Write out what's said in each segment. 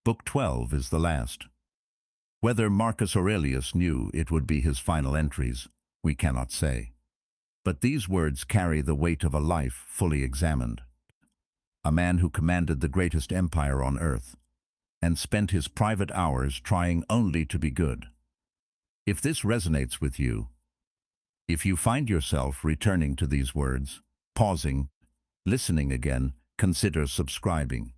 Book 12 is the last. Whether Marcus Aurelius knew it would be his final entries, we cannot say. But these words carry the weight of a life fully examined. A man who commanded the greatest empire on earth, and spent his private hours trying only to be good. If this resonates with you, if you find yourself returning to these words, pausing, listening again, consider subscribing.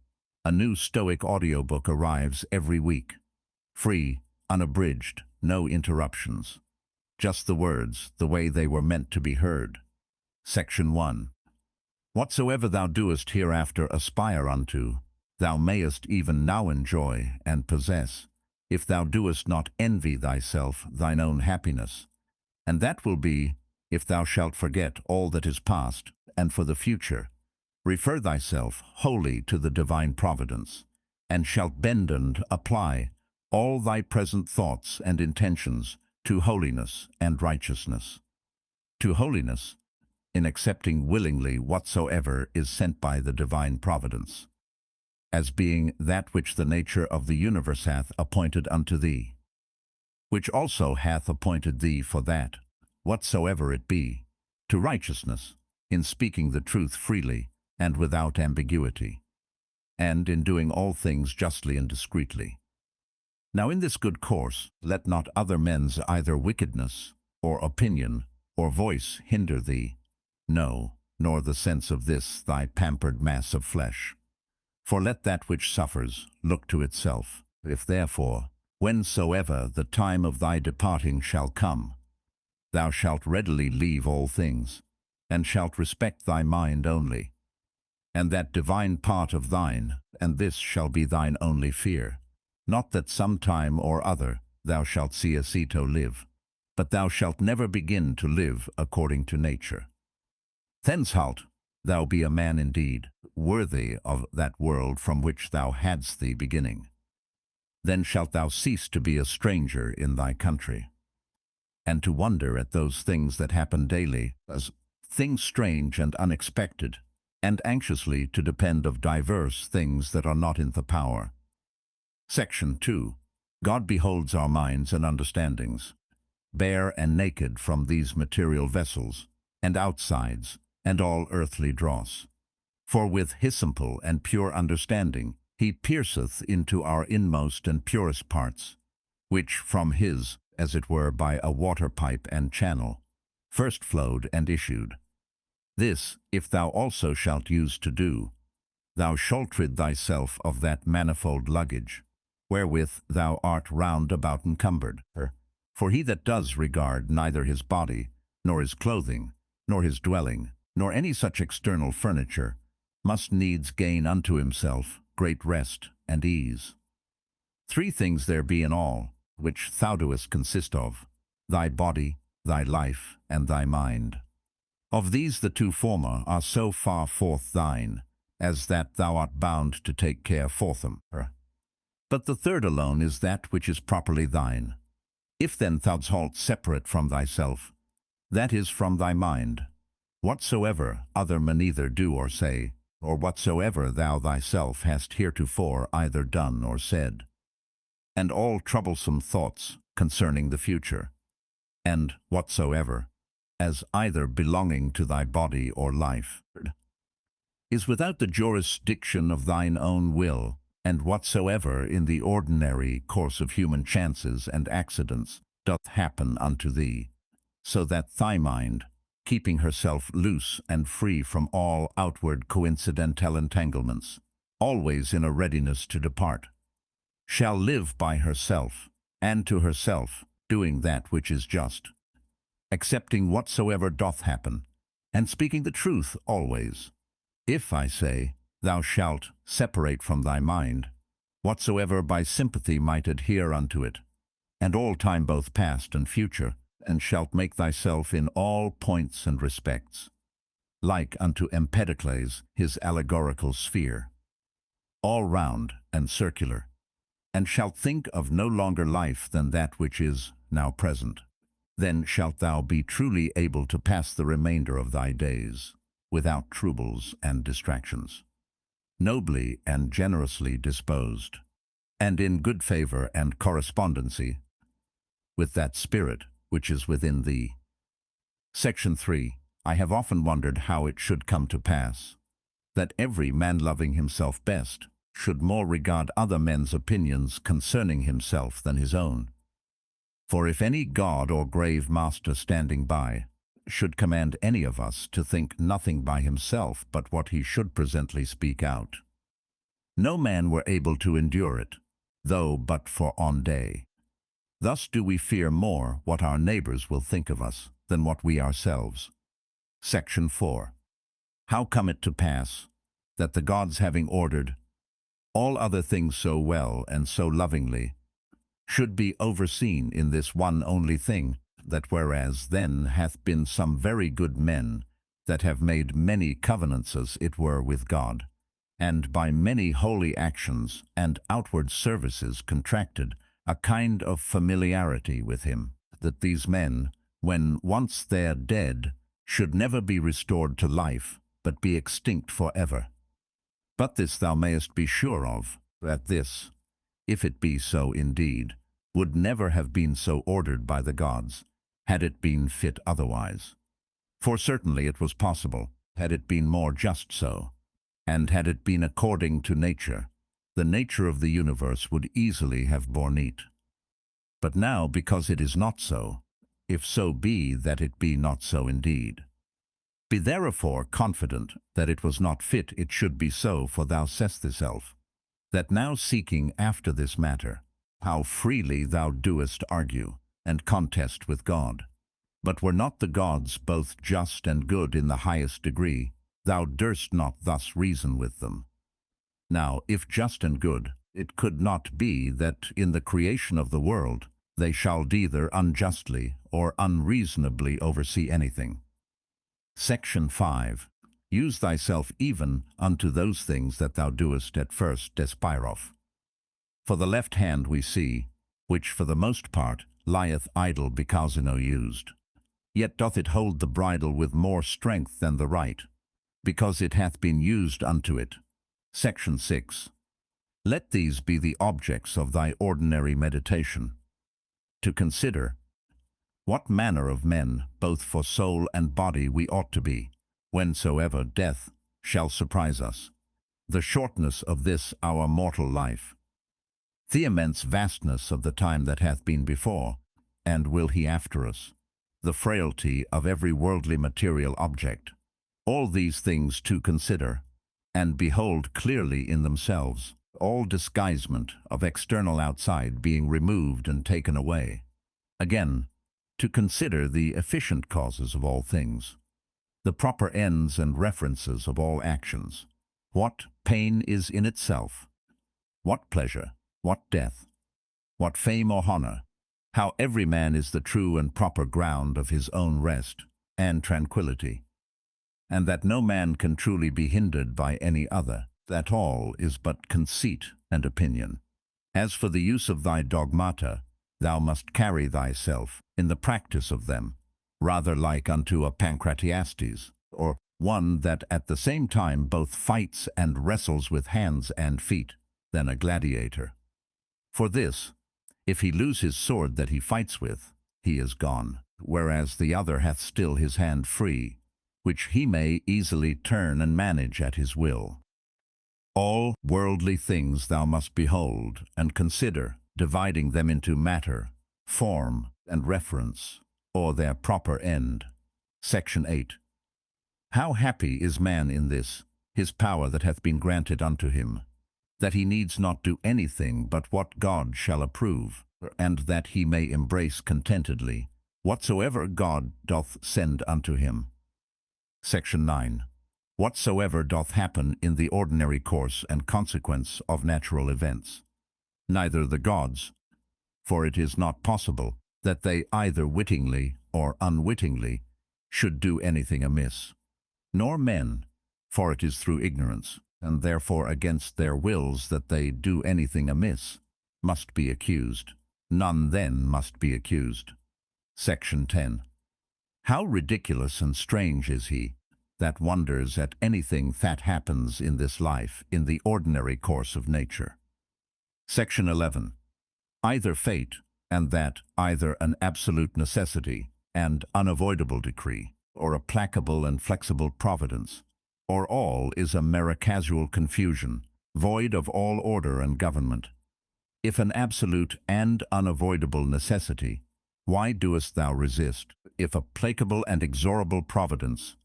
A new Stoic audiobook arrives every week. Free, unabridged, no interruptions. Just the words, the way they were meant to be heard. Section 1. Whatsoever thou doest hereafter aspire unto, thou mayest even now enjoy and possess, if thou doest not envy thyself thine own happiness. And that will be, if thou shalt forget all that is past, and for the future, refer thyself wholly to the divine providence, and shalt bend and apply all thy present thoughts and intentions to holiness and righteousness. To holiness, in accepting willingly whatsoever is sent by the divine providence, as being that which the nature of the universe hath appointed unto thee, which also hath appointed thee for that, whatsoever it be. To righteousness, in speaking the truth freely and without ambiguity, and in doing all things justly and discreetly. Now in this good course, let not other men's either wickedness, or opinion, or voice hinder thee, no, nor the sense of this thy pampered mass of flesh. For let that which suffers look to itself. If therefore, whensoever the time of thy departing shall come, thou shalt readily leave all things, and shalt respect thy mind only, and that divine part of thine, and this shall be thine only fear. Not that some time or other thou shalt see a Ceto live, but thou shalt never begin to live according to nature. Thenceforth thou be a man indeed, worthy of that world from which thou hadst the beginning. Then shalt thou cease to be a stranger in thy country, and to wonder at those things that happen daily, as things strange and unexpected, and anxiously to depend of diverse things that are not in the power. Section 2. God beholds our minds and understandings, bare and naked from these material vessels, and outsides, and all earthly dross. For with his simple and pure understanding he pierceth into our inmost and purest parts, which from his, as it were by a water pipe and channel, first flowed and issued. This, if thou also shalt use to do, thou shalt rid thyself of that manifold luggage, wherewith thou art round about encumbered. For he that does regard neither his body, nor his clothing, nor his dwelling, nor any such external furniture, must needs gain unto himself great rest and ease. 3 things there be in all, which thou doest consist of, thy body, thy life, and thy mind. Of these the 2 former are so far forth thine, as that thou art bound to take care for them. But the 3rd alone is that which is properly thine. If then thou halt separate from thyself, that is from thy mind, whatsoever other men either do or say, or whatsoever thou thyself hast heretofore either done or said, and all troublesome thoughts concerning the future, and whatsoever, as either belonging to thy body or life, is without the jurisdiction of thine own will, and whatsoever in the ordinary course of human chances and accidents doth happen unto thee, so that thy mind, keeping herself loose and free from all outward coincidental entanglements, always in a readiness to depart, shall live by herself, and to herself, doing that which is just, accepting whatsoever doth happen, and speaking the truth always. If, I say, thou shalt separate from thy mind whatsoever by sympathy might adhere unto it, and all time both past and future, and shalt make thyself in all points and respects like unto Empedocles his allegorical sphere, all round and circular, and shalt think of no longer life than that which is now present, then shalt thou be truly able to pass the remainder of thy days without troubles and distractions, nobly and generously disposed, and in good favor and correspondency with that spirit which is within thee. Section 3. I have often wondered how it should come to pass that every man loving himself best should more regard other men's opinions concerning himself than his own. For if any god or grave master standing by should command any of us to think nothing by himself but what he should presently speak out, no man were able to endure it, though but for on day. Thus do we fear more what our neighbors will think of us than what we ourselves. Section 4. How come it to pass that the gods, having ordered all other things so well and so lovingly, should be overseen in this one only thing, that whereas then hath been some very good men that have made many covenants as it were with God, and by many holy actions and outward services contracted a kind of familiarity with him, that these men, when once they're dead, should never be restored to life, but be extinct for ever. But this thou mayest be sure of, that this, if it be so indeed, would never have been so ordered by the gods, had it been fit otherwise. For certainly it was possible, had it been more just so, and had it been according to nature, the nature of the universe would easily have borne it. But now, because it is not so, if so be that it be not so indeed, be therefore confident that it was not fit it should be so, for thou sayest thyself, that now seeking after this matter, how freely thou doest argue and contest with God. But were not the gods both just and good in the highest degree, thou durst not thus reason with them. Now, if just and good, it could not be that in the creation of the world they shall either unjustly or unreasonably oversee anything. Section 5. Use thyself even unto those things that thou doest at first despire of. For the left hand we see, which for the most part lieth idle because no used, yet doth it hold the bridle with more strength than the right, because it hath been used unto it. Section 6. Let these be the objects of thy ordinary meditation, to consider what manner of men, both for soul and body, we ought to be, whensoever death shall surprise us, the shortness of this our mortal life, the immense vastness of the time that hath been before, and will he after us, the frailty of every worldly material object, all these things to consider, and behold clearly in themselves, all disguisement of external outside being removed and taken away. Again, to consider the efficient causes of all things, the proper ends and references of all actions, what pain is in itself, what pleasure, what death, what fame or honor, how every man is the true and proper ground of his own rest and tranquillity, and that no man can truly be hindered by any other, that all is but conceit and opinion. As for the use of thy dogmata, thou must carry thyself in the practice of them, rather like unto a Pancratiastes, or one that at the same time both fights and wrestles with hands and feet, than a gladiator. For this, if he lose his sword that he fights with, he is gone, whereas the other hath still his hand free, which he may easily turn and manage at his will. All worldly things thou must behold and consider, dividing them into matter, form, and reference, or their proper end. Section 8. How happy is man in this, his power that hath been granted unto him, that he needs not do anything but what God shall approve, and that he may embrace contentedly whatsoever God doth send unto him. Section 9. Whatsoever doth happen in the ordinary course and consequence of natural events, neither the gods, for it is not possible that they either wittingly or unwittingly should do anything amiss, nor men, for it is through ignorance, and therefore against their wills that they do anything amiss, must be accused. None then must be accused. Section 10. How ridiculous and strange is he that wonders at anything that happens in this life in the ordinary course of nature. Section 11. Either fate, and that either an absolute necessity and unavoidable decree, or a placable and flexible providence, or all is a mere casual confusion, void of all order and government. If an absolute and unavoidable necessity, why doest thou resist? If a placable and exorable providence,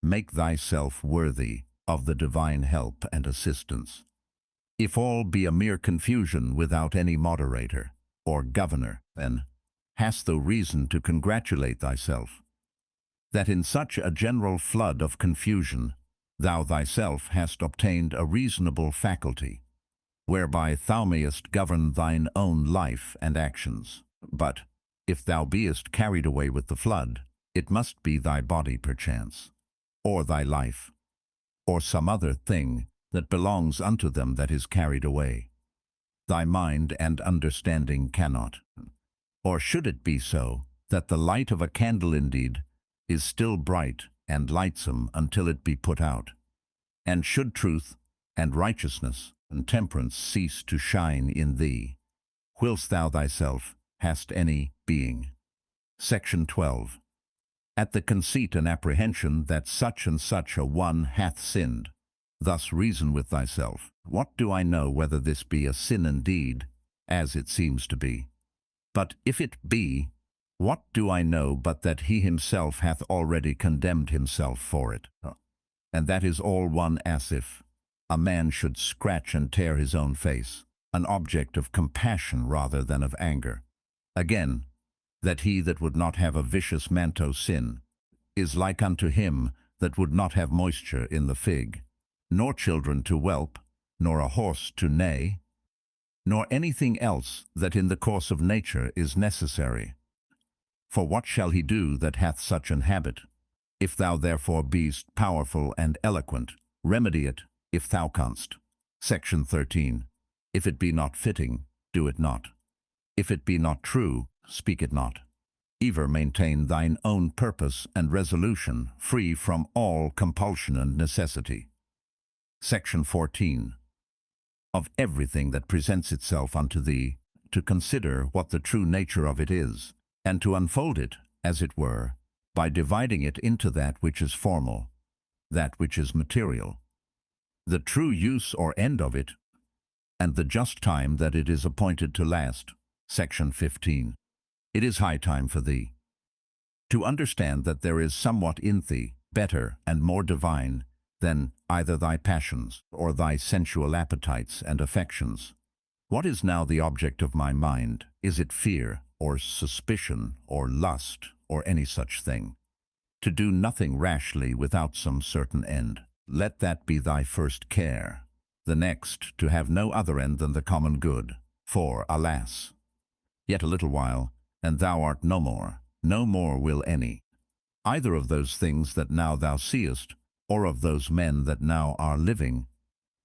make thyself worthy of the divine help and assistance. If all be a mere confusion without any moderator or governor, then hast thou reason to congratulate thyself, that in such a general flood of confusion thou thyself hast obtained a reasonable faculty, whereby thou mayest govern thine own life and actions. But if thou beest carried away with the flood, it must be thy body perchance, or thy life, or some other thing that belongs unto them that is carried away. Thy mind and understanding cannot. Or should it be so, that the light of a candle indeed is still bright and lightsome until it be put out? And should truth and righteousness and temperance cease to shine in thee, whilst thou thyself hast any being? Section 12. At the conceit and apprehension that such and such a one hath sinned, thus reason with thyself, what do I know whether this be a sin indeed, as it seems to be? But if it be, what do I know but that he himself hath already condemned himself for it? And that is all one as if a man should scratch and tear his own face, an object of compassion rather than of anger. Again, that he that would not have a vicious manto sin is like unto him that would not have moisture in the fig, nor children to whelp, nor a horse to neigh, nor anything else that in the course of nature is necessary. For what shall he do that hath such an habit? If thou therefore beest powerful and eloquent, remedy it if thou canst. Section 13. If it be not fitting, do it not. If it be not true, speak it not. Ever maintain thine own purpose and resolution, free from all compulsion and necessity. Section 14. Of everything that presents itself unto thee, to consider what the true nature of it is, and to unfold it, as it were, by dividing it into that which is formal, that which is material, the true use or end of it, and the just time that it is appointed to last. Section 15. It is high time for thee to understand that there is somewhat in thee better and more divine than either thy passions or thy sensual appetites and affections. What is now the object of my mind? Is it fear, or suspicion, or lust, or any such thing? To do nothing rashly without some certain end. Let that be thy first care. The next, to have no other end than the common good. For, alas, yet a little while, and thou art no more, no more will any, either of those things that now thou seest, or of those men that now are living,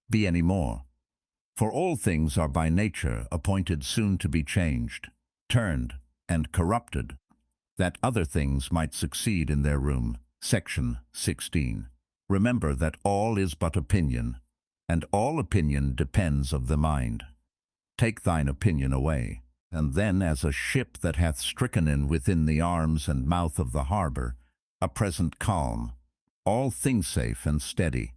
be any more. For all things are by nature appointed soon to be changed, turned, and corrupted, that other things might succeed in their room. Section 16. Remember that all is but opinion, and all opinion depends of the mind. Take thine opinion away, and then as a ship that hath stricken in within the arms and mouth of the harbour, a present calm, all things safe and steady,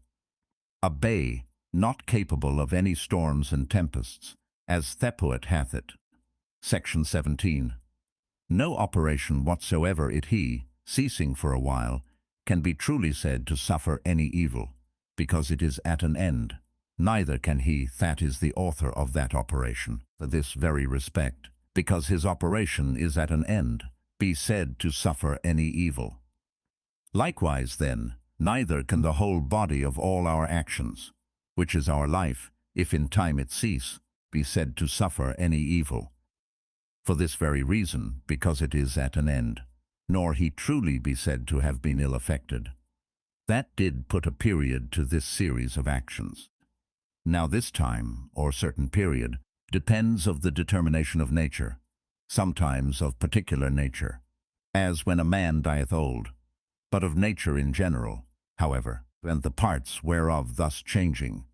a bay not capable of any storms and tempests, as Thepoet hath it. Section 17. No operation whatsoever it he, ceasing for a while, can be truly said to suffer any evil, because it is at an end. Neither can he that is the author of that operation, for this very respect, because his operation is at an end, be said to suffer any evil. Likewise, then, neither can the whole body of all our actions, which is our life, if in time it cease, be said to suffer any evil. For this very reason, because it is at an end, nor he truly be said to have been ill affected. That did put a period to this series of actions. Now this time, or certain period, depends of the determination of nature, sometimes of particular nature, as when a man dieth old, but of nature in general, however, and the parts whereof thus changing,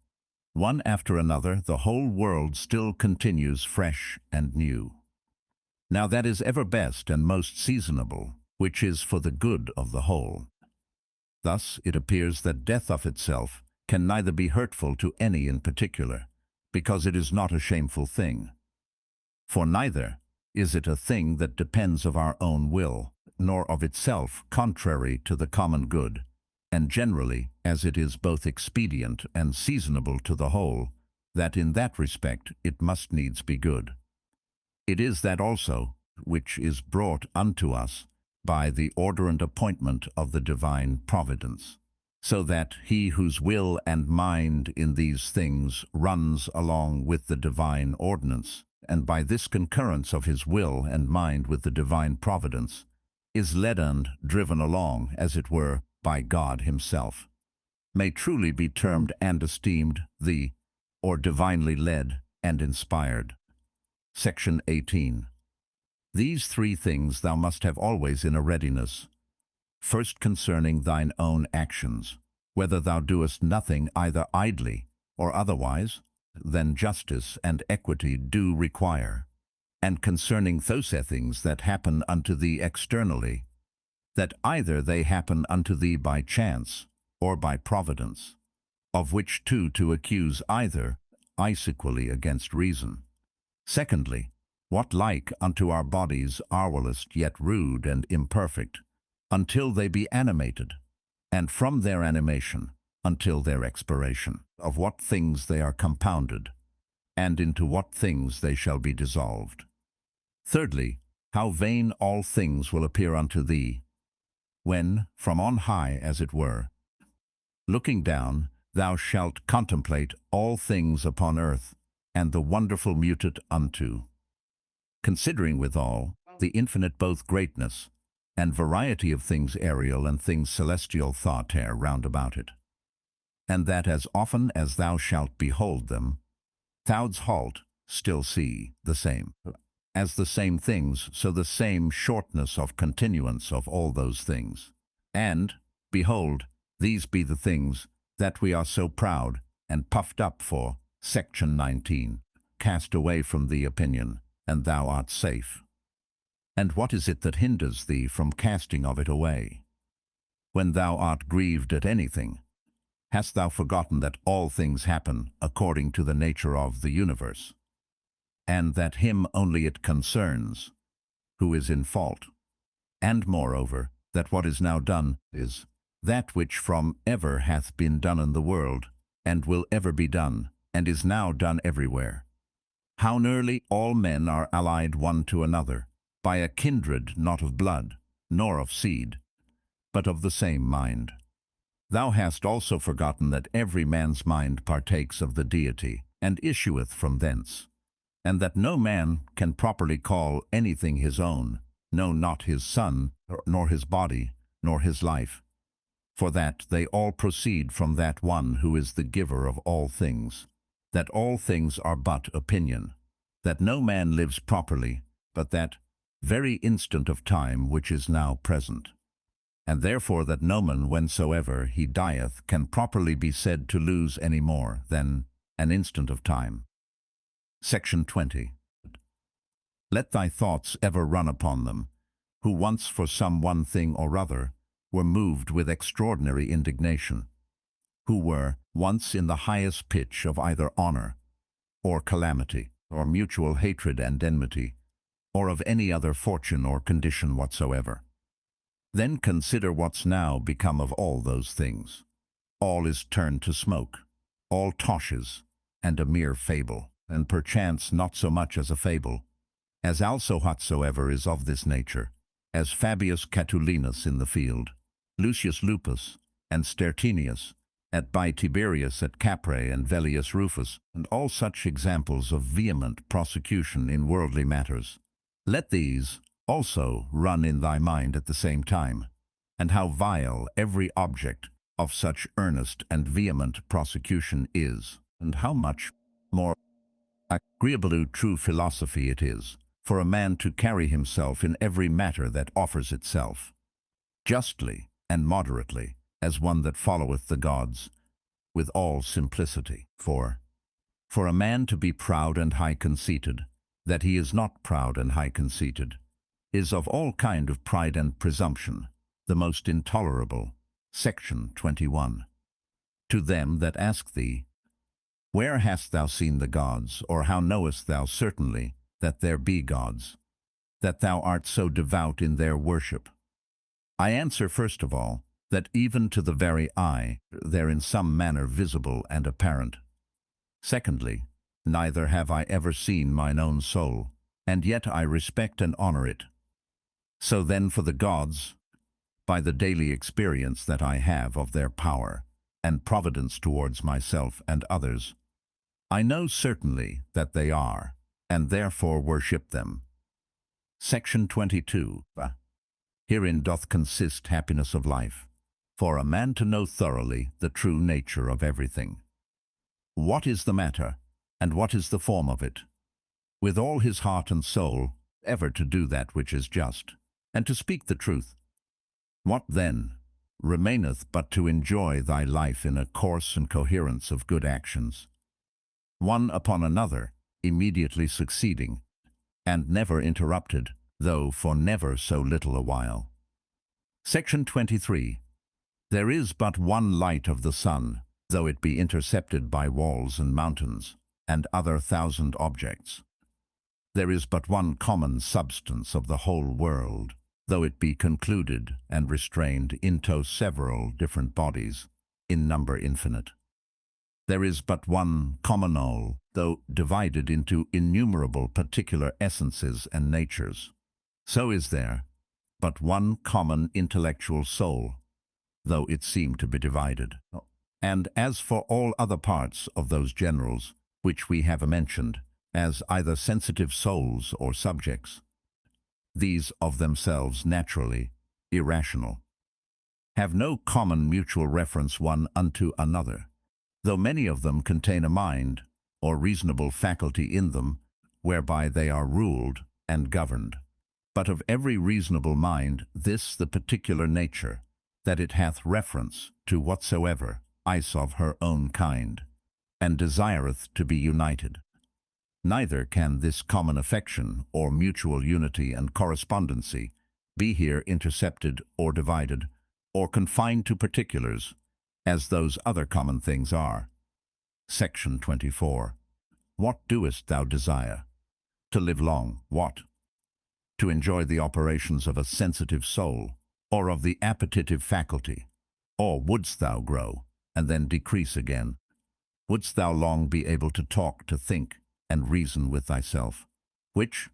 one after another, the whole world still continues fresh and new. Now that is ever best and most seasonable, which is for the good of the whole. Thus it appears that death of itself can neither be hurtful to any in particular, because it is not a shameful thing. For neither is it a thing that depends of our own will, nor of itself contrary to the common good, and generally, as it is both expedient and seasonable to the whole, that in that respect it must needs be good. It is that also which is brought unto us by the order and appointment of the divine providence, so that he whose will and mind in these things runs along with the divine ordinance, and by this concurrence of his will and mind with the divine providence, is led and driven along, as it were, by God himself, may truly be termed and esteemed the, or divinely led and inspired. Section 18. These three things thou must have always in a readiness. First, concerning thine own actions, whether thou doest nothing either idly or otherwise than justice and equity do require, and concerning those things that happen unto thee externally, that either they happen unto thee by chance or by providence, of which two to accuse either is equally against reason. Secondly, what like unto our bodies are whilst yet rude and imperfect, until they be animated, and from their animation until their expiration, of what things they are compounded, and into what things they shall be dissolved. Thirdly, how vain all things will appear unto thee, when, from on high as it were, looking down, thou shalt contemplate all things upon earth, and the wonderful mutate unto, considering withal the infinite both greatness and variety of things aerial and things celestial thought round about it, and that as often as thou shalt behold them, thou'dst halt, still see the same. As the same things, so the same shortness of continuance of all those things. And, behold, these be the things that we are so proud and puffed up for. Section 19. Cast away from thee opinion, and thou art safe. And what is it that hinders thee from casting of it away? When thou art grieved at anything, hast thou forgotten that all things happen according to the nature of the universe, and that him only it concerns who is in fault, and moreover, that what is now done is that which from ever hath been done in the world, and will ever be done, and is now done everywhere. How nearly all men are allied one to another, by a kindred not of blood, nor of seed, but of the same mind. Thou hast also forgotten that every man's mind partakes of the deity, and issueth from thence, and that no man can properly call anything his own, no, not his son, nor his body, nor his life, for that they all proceed from that one who is the giver of all things, that all things are but opinion, that no man lives properly, but that very instant of time which is now present, and therefore that no man whensoever he dieth can properly be said to lose any more than an instant of time. Section 20. Let thy thoughts ever run upon them, who once for some one thing or other were moved with extraordinary indignation, who were once in the highest pitch of either honor or calamity, or mutual hatred and enmity, or of any other fortune or condition whatsoever. Then consider what's now become of all those things. All is turned to smoke, all toshes, and a mere fable, and perchance not so much as a fable, as also whatsoever is of this nature, as Fabius Catulinus in the field, Lucius Lupus, and Stertinius, at by Tiberius at Caprae and Velleius Rufus, and all such examples of vehement prosecution in worldly matters. Let these also run in thy mind at the same time, and how vile every object of such earnest and vehement prosecution is, and how much more agreeable to true philosophy it is for a man to carry himself in every matter that offers itself, justly and moderately, as one that followeth the gods, with all simplicity. For For a man to be proud and high-conceited, that he is not proud and high-conceited, is of all kind of pride and presumption, the most intolerable. Section 21. To them that ask thee, where hast thou seen the gods, or how knowest thou certainly that there be gods, that thou art so devout in their worship? I answer first of all, that even to the very eye they're in some manner visible and apparent. Secondly, neither have I ever seen mine own soul, and yet I respect and honor it. So then for the gods, by the daily experience that I have of their power and providence towards myself and others, I know certainly that they are, and therefore worship them. Section 22. Herein doth consist happiness of life, for a man to know thoroughly the true nature of everything. What is the matter, and what is the form of it? With all his heart and soul, ever to do that which is just, and to speak the truth. What then remaineth but to enjoy thy life in a course and coherence of good actions, one upon another, immediately succeeding, and never interrupted, though for never so little a while. Section 23. There is but one light of the sun, though it be intercepted by walls and mountains, and other thousand objects. There is but one common substance of the whole world, though it be concluded and restrained into several different bodies, in number infinite. There is but one common all, though divided into innumerable particular essences and natures. So is there but one common intellectual soul, though it seem to be divided. And as for all other parts of those generals, which we have mentioned, as either sensitive souls or subjects, these of themselves naturally irrational, have no common mutual reference one unto another, though many of them contain a mind or reasonable faculty in them, whereby they are ruled and governed. But of every reasonable mind this the particular nature, that it hath reference to whatsoever is of her own kind, and desireth to be united. Neither can this common affection or mutual unity and correspondency be here intercepted or divided, or confined to particulars, as those other common things are. Section 24. What doest thou desire? To live long. What? To enjoy the operations of a sensitive soul, or of the appetitive faculty? Or wouldst thou grow, and then decrease again? Wouldst thou long be able to talk, to think, and reason with thyself? Which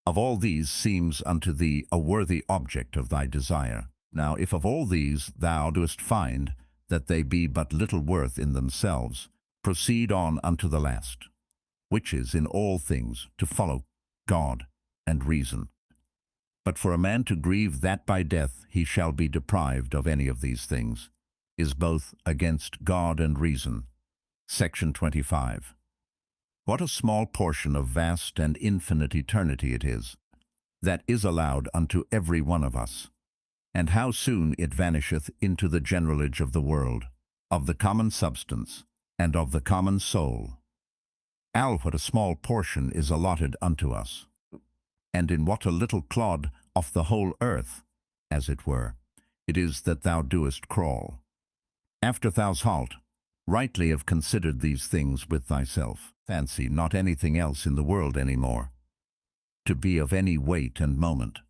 of all these seems unto thee a worthy object of thy desire? Now if of all these thou doest find that they be but little worth in themselves, proceed on unto the last, which is in all things to follow God and reason. But for a man to grieve that by death he shall be deprived of any of these things, is both against God and reason. Section 25. What a small portion of vast and infinite eternity it is, that is allowed unto every one of us, and how soon it vanisheth into the generalage of the world, of the common substance, and of the common soul. What a small portion is allotted unto us, and in what a little clod of the whole earth, as it were, it is that thou doest crawl. After thou's halt, rightly have considered these things with thyself, fancy not anything else in the world any more, to be of any weight and moment,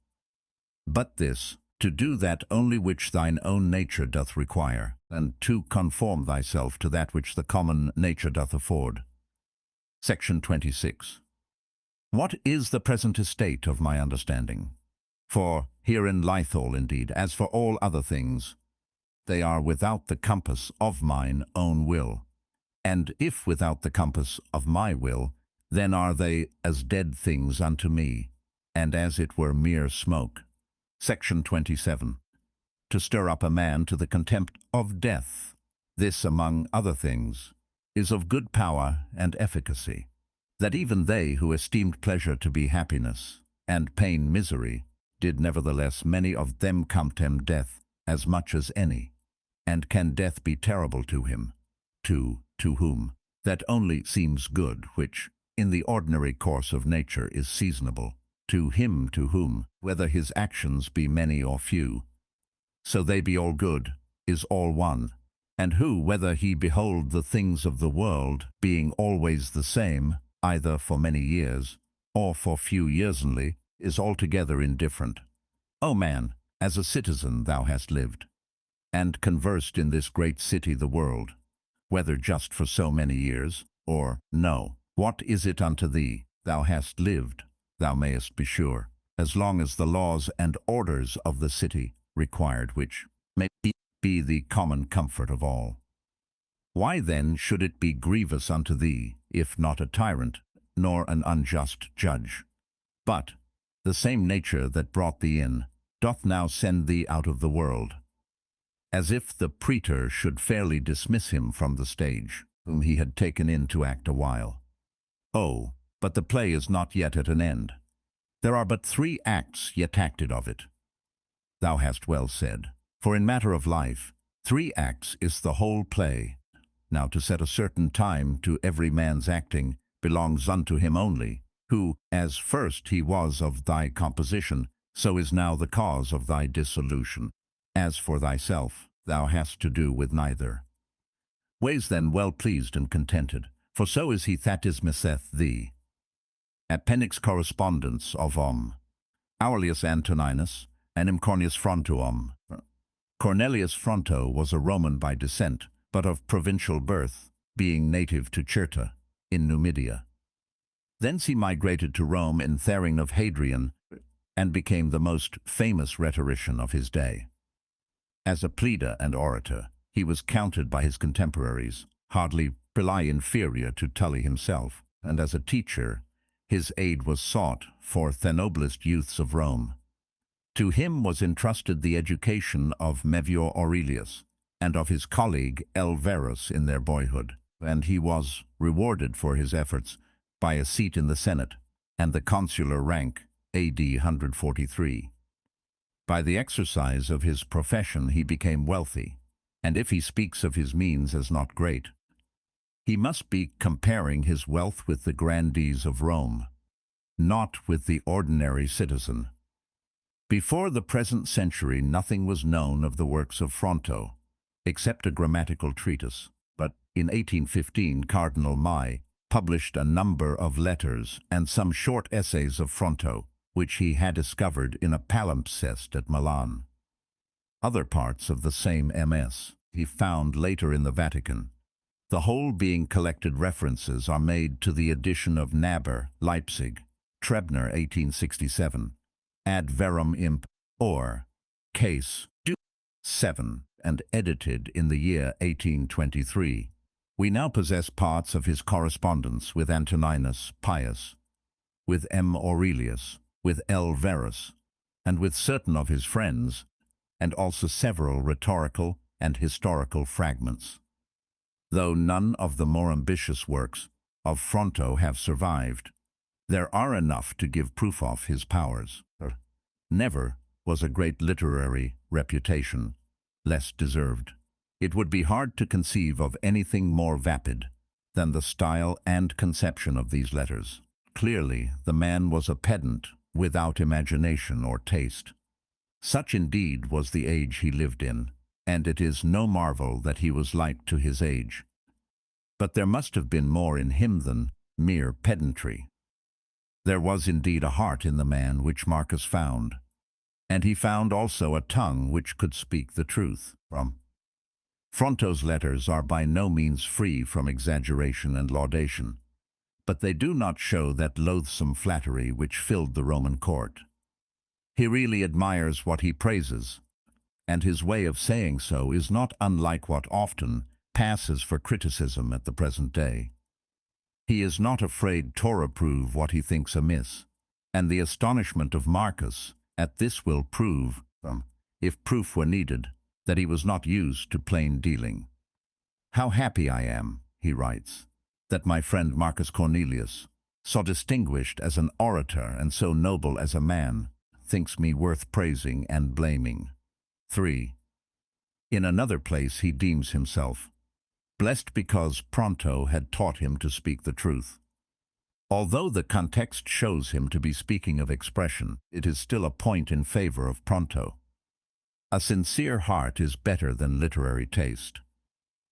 but this, to do that only which thine own nature doth require, and to conform thyself to that which the common nature doth afford. Section 26. What is the present estate of my understanding? For herein lieth all indeed, as for all other things, they are without the compass of mine own will. And if without the compass of my will, then are they as dead things unto me, and as it were mere smoke. Section 27. To stir up a man to the contempt of death, this, among other things, is of good power and efficacy, that even they who esteemed pleasure to be happiness, and pain misery, did nevertheless many of them contemn death as much as any. And can death be terrible to him, to whom that only seems good, which, in the ordinary course of nature, is seasonable, to him to whom, whether his actions be many or few, so they be all good, is all one, and who, whether he behold the things of the world, being always the same, either for many years, or for few years only, is altogether indifferent. O man, as a citizen thou hast lived, and conversed in this great city the world, whether just for so many years, or no. What is it unto thee? Thou hast lived, thou mayest be sure, as long as the laws and orders of the city required, which may be the common comfort of all. Why then should it be grievous unto thee, if not a tyrant, nor an unjust judge? But the same nature that brought thee in doth now send thee out of the world, as if the praetor should fairly dismiss him from the stage, whom he had taken in to act a while. Oh, but the play is not yet at an end. There are but 3 acts yet acted of it. Thou hast well said, for in matter of life, 3 acts is the whole play. Now to set a certain time to every man's acting belongs unto him only, who, as first he was of thy composition, so is now the cause of thy dissolution. As for thyself, thou hast to do with neither. Ways then well pleased and contented, for so is he that dismisseth thee. Appendix correspondence of Aurelius Antoninus and Cornelius Fronto. Cornelius Fronto was a Roman by descent, but of provincial birth, being native to Cirta, in Numidia. Thence he migrated to Rome in Thering of Hadrian, and became the most famous rhetorician of his day. As a pleader and orator, he was counted by his contemporaries hardly inferior to Tully himself, and as a teacher, his aid was sought for the noblest youths of Rome. To him was entrusted the education of Marcus Aurelius and of his colleague L. Verus in their boyhood, and he was rewarded for his efforts by a seat in the Senate and the consular rank A.D. 143. By the exercise of his profession he became wealthy, and if he speaks of his means as not great, he must be comparing his wealth with the grandees of Rome, not with the ordinary citizen. Before the present century nothing was known of the works of Fronto, except a grammatical treatise, but in 1815 Cardinal Mai published a number of letters and some short essays of Fronto, which he had discovered in a palimpsest at Milan. Other parts of the same MS he found later in the Vatican. The whole being collected references are made to the edition of Naber, Leipzig, Trebner 1867, Ad Verum Imp. or Case 7, and edited in the year 1823. We now possess parts of his correspondence with Antoninus Pius, with M. Aurelius, with L. Verus, and with certain of his friends, and also several rhetorical and historical fragments. Though none of the more ambitious works of Fronto have survived, there are enough to give proof of his powers. Never was a great literary reputation less deserved. It would be hard to conceive of anything more vapid than the style and conception of these letters. Clearly, the man was a pedant without imagination or taste. Such indeed was the age he lived in, and it is no marvel that he was like to his age. But there must have been more in him than mere pedantry. There was indeed a heart in the man which Marcus found, and he found also a tongue which could speak the truth. Fronto's letters are by no means free from exaggeration and laudation, but they do not show that loathsome flattery which filled the Roman court. He really admires what he praises, and his way of saying so is not unlike what often passes for criticism at the present day. He is not afraid to reprove what he thinks amiss, and the astonishment of Marcus at this will prove, if proof were needed, that he was not used to plain dealing. "How happy I am," he writes, "that my friend Marcus Cornelius, so distinguished as an orator and so noble as a man, thinks me worth praising and blaming." 3. In another place he deems himself blessed because Pronto had taught him to speak the truth. Although the context shows him to be speaking of expression, it is still a point in favor of Pronto. A sincere heart is better than literary taste.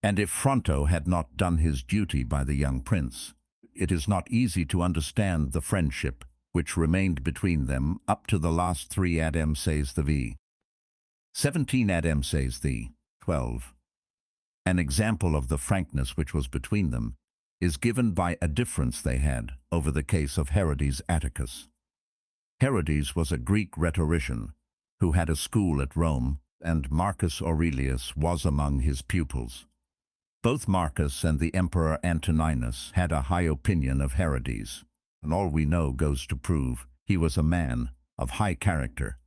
And if Fronto had not done his duty by the young prince, it is not easy to understand the friendship which remained between them up to the last 3 Adam says the v. 17 Adam says the 12. An example of the frankness which was between them is given by a difference they had over the case of Herodes Atticus. Herodes was a Greek rhetorician who had a school at Rome, and Marcus Aurelius was among his pupils. Both Marcus and the Emperor Antoninus had a high opinion of Herodes, and all we know goes to prove he was a man of high character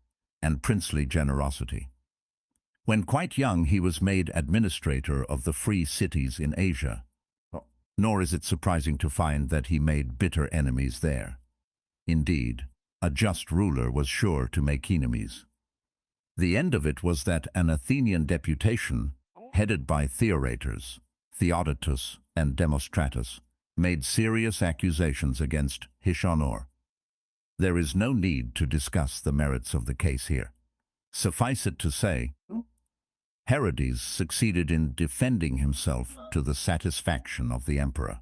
and princely generosity. When quite young, he was made administrator of the free cities in Asia, nor is it surprising to find that he made bitter enemies there. Indeed, a just ruler was sure to make enemies. The end of it was that an Athenian deputation, headed by Theorators, Theodotus, and Demostratus, made serious accusations against Hishanor. There is no need to discuss the merits of the case here. Suffice it to say, Herodes succeeded in defending himself to the satisfaction of the emperor.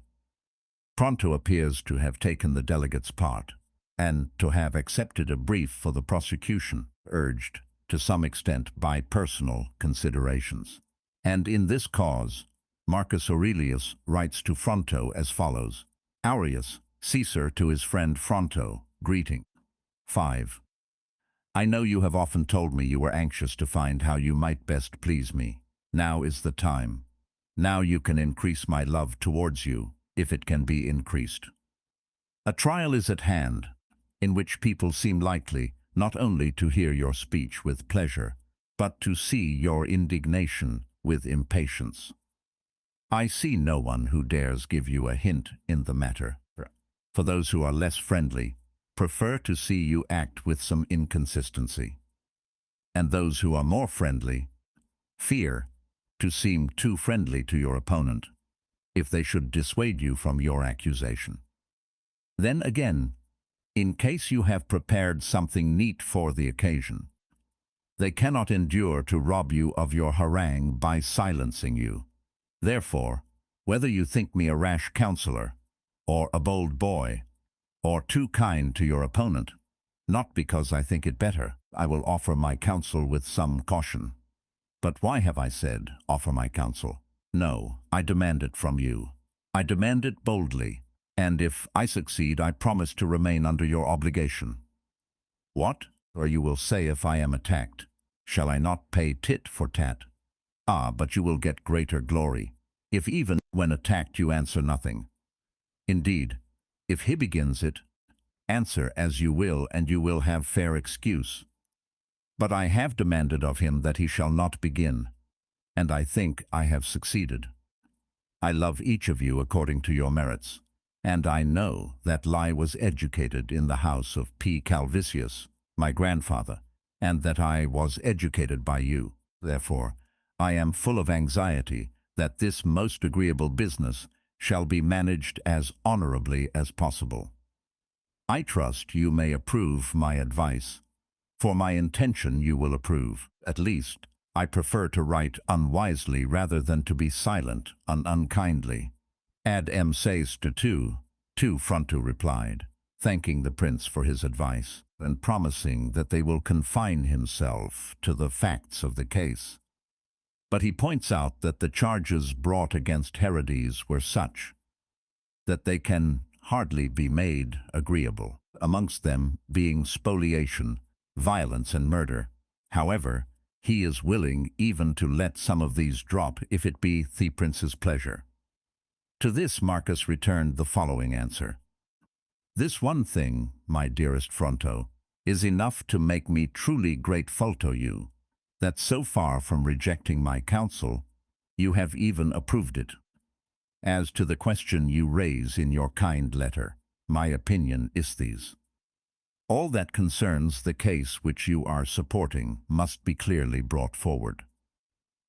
Pronto appears to have taken the delegate's part, and to have accepted a brief for the prosecution, urged to some extent by personal considerations. And in this cause, Marcus Aurelius writes to Fronto as follows: Aureus, Caesar to his friend Fronto, greeting. 5. I know you have often told me you were anxious to find how you might best please me. Now is the time. Now you can increase my love towards you, if it can be increased. A trial is at hand, in which people seem likely not only to hear your speech with pleasure, but to see your indignation with impatience. I see no one who dares give you a hint in the matter. For those who are less friendly, prefer to see you act with some inconsistency. And those who are more friendly, fear to seem too friendly to your opponent, if they should dissuade you from your accusation. Then again, in case you have prepared something neat for the occasion, they cannot endure to rob you of your harangue by silencing you. Therefore, whether you think me a rash counselor, or a bold boy, or too kind to your opponent, not because I think it better, I will offer my counsel with some caution. But why have I said, offer my counsel? No, I demand it from you. I demand it boldly, and if I succeed, I promise to remain under your obligation. What? Or you will say, if I am attacked, shall I not pay tit for tat? Ah, but you will get greater glory, if even when attacked you answer nothing. Indeed, if he begins it, answer as you will, and you will have fair excuse. But I have demanded of him that he shall not begin, and I think I have succeeded. I love each of you according to your merits, and I know that Lai was educated in the house of P. Calvisius, my grandfather, and that I was educated by you. Therefore, I am full of anxiety that this most agreeable business shall be managed as honorably as possible. I trust you may approve my advice. For my intention you will approve. At least, I prefer to write unwisely rather than to be silent unkindly. Ad M says to 2 Fronto replied, thanking the prince for his advice, and promising that they will confine himself to the facts of the case. But he points out that the charges brought against Herodes were such that they can hardly be made agreeable, amongst them being spoliation, violence, and murder. However, he is willing even to let some of these drop if it be the prince's pleasure. To this Marcus returned the following answer: This one thing, my dearest Fronto, is enough to make me truly grateful to you, that so far from rejecting my counsel, you have even approved it. As to the question you raise in your kind letter, my opinion is this: all that concerns the case which you are supporting must be clearly brought forward.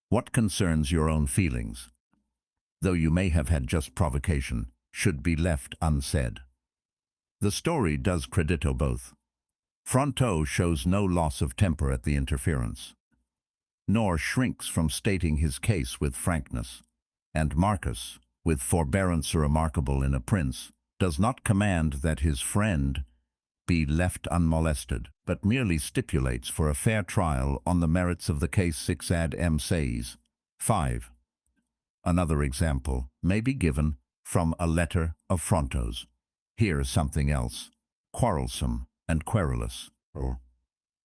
What concerns your own feelings, though you may have had just provocation, should be left unsaid. The story does credito both. Fronto shows no loss of temper at the interference, nor shrinks from stating his case with frankness, and Marcus, with forbearance remarkable in a prince, does not command that his friend be left unmolested, but merely stipulates for a fair trial on the merits of the case 6 ad M says. 5. Another example may be given from a letter of Fronto's. Here is something else, quarrelsome and querulous.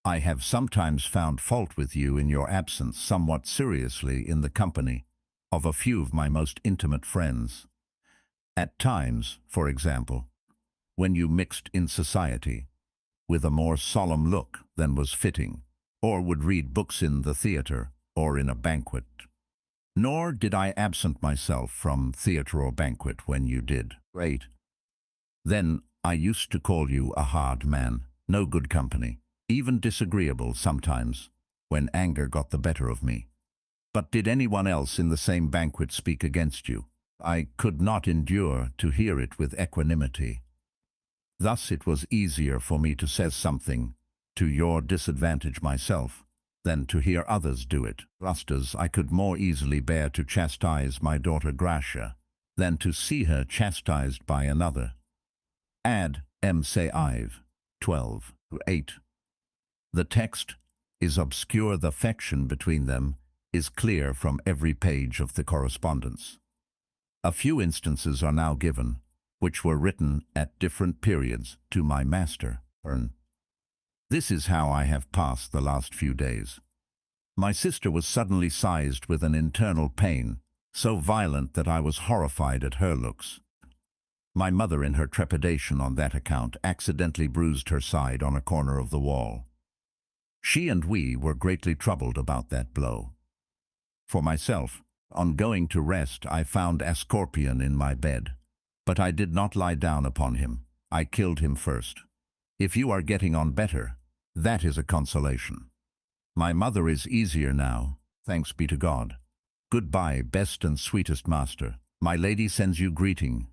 I have sometimes found fault with you in your absence somewhat seriously in the company of a few of my most intimate friends. At times, for example, when you mixed in society, with a more solemn look than was fitting, or would read books in the theatre or in a banquet. Nor did I absent myself from theatre or banquet when you did. Great. Then I used to call you a hard man, no good company, even disagreeable sometimes, when anger got the better of me. But did anyone else in the same banquet speak against you? I could not endure to hear it with equanimity. Thus it was easier for me to say something to your disadvantage myself, than to hear others do it. Just as I could more easily bear to chastise my daughter Gracia, than to see her chastised by another. Ad M. Say Ive, 12:8. The text is obscure, the affection between them is clear from every page of the correspondence. A few instances are now given, which were written at different periods to my master. This is how I have passed the last few days. My sister was suddenly seized with an internal pain, so violent that I was horrified at her looks. My mother, in her trepidation on that account, accidentally bruised her side on a corner of the wall. She and we were greatly troubled about that blow. For myself, on going to rest, I found Asclepius in my bed, but I did not lie down upon him. I killed him first. If you are getting on better, that is a consolation. My mother is easier now, thanks be to God. Goodbye, best and sweetest master. My lady sends you greeting.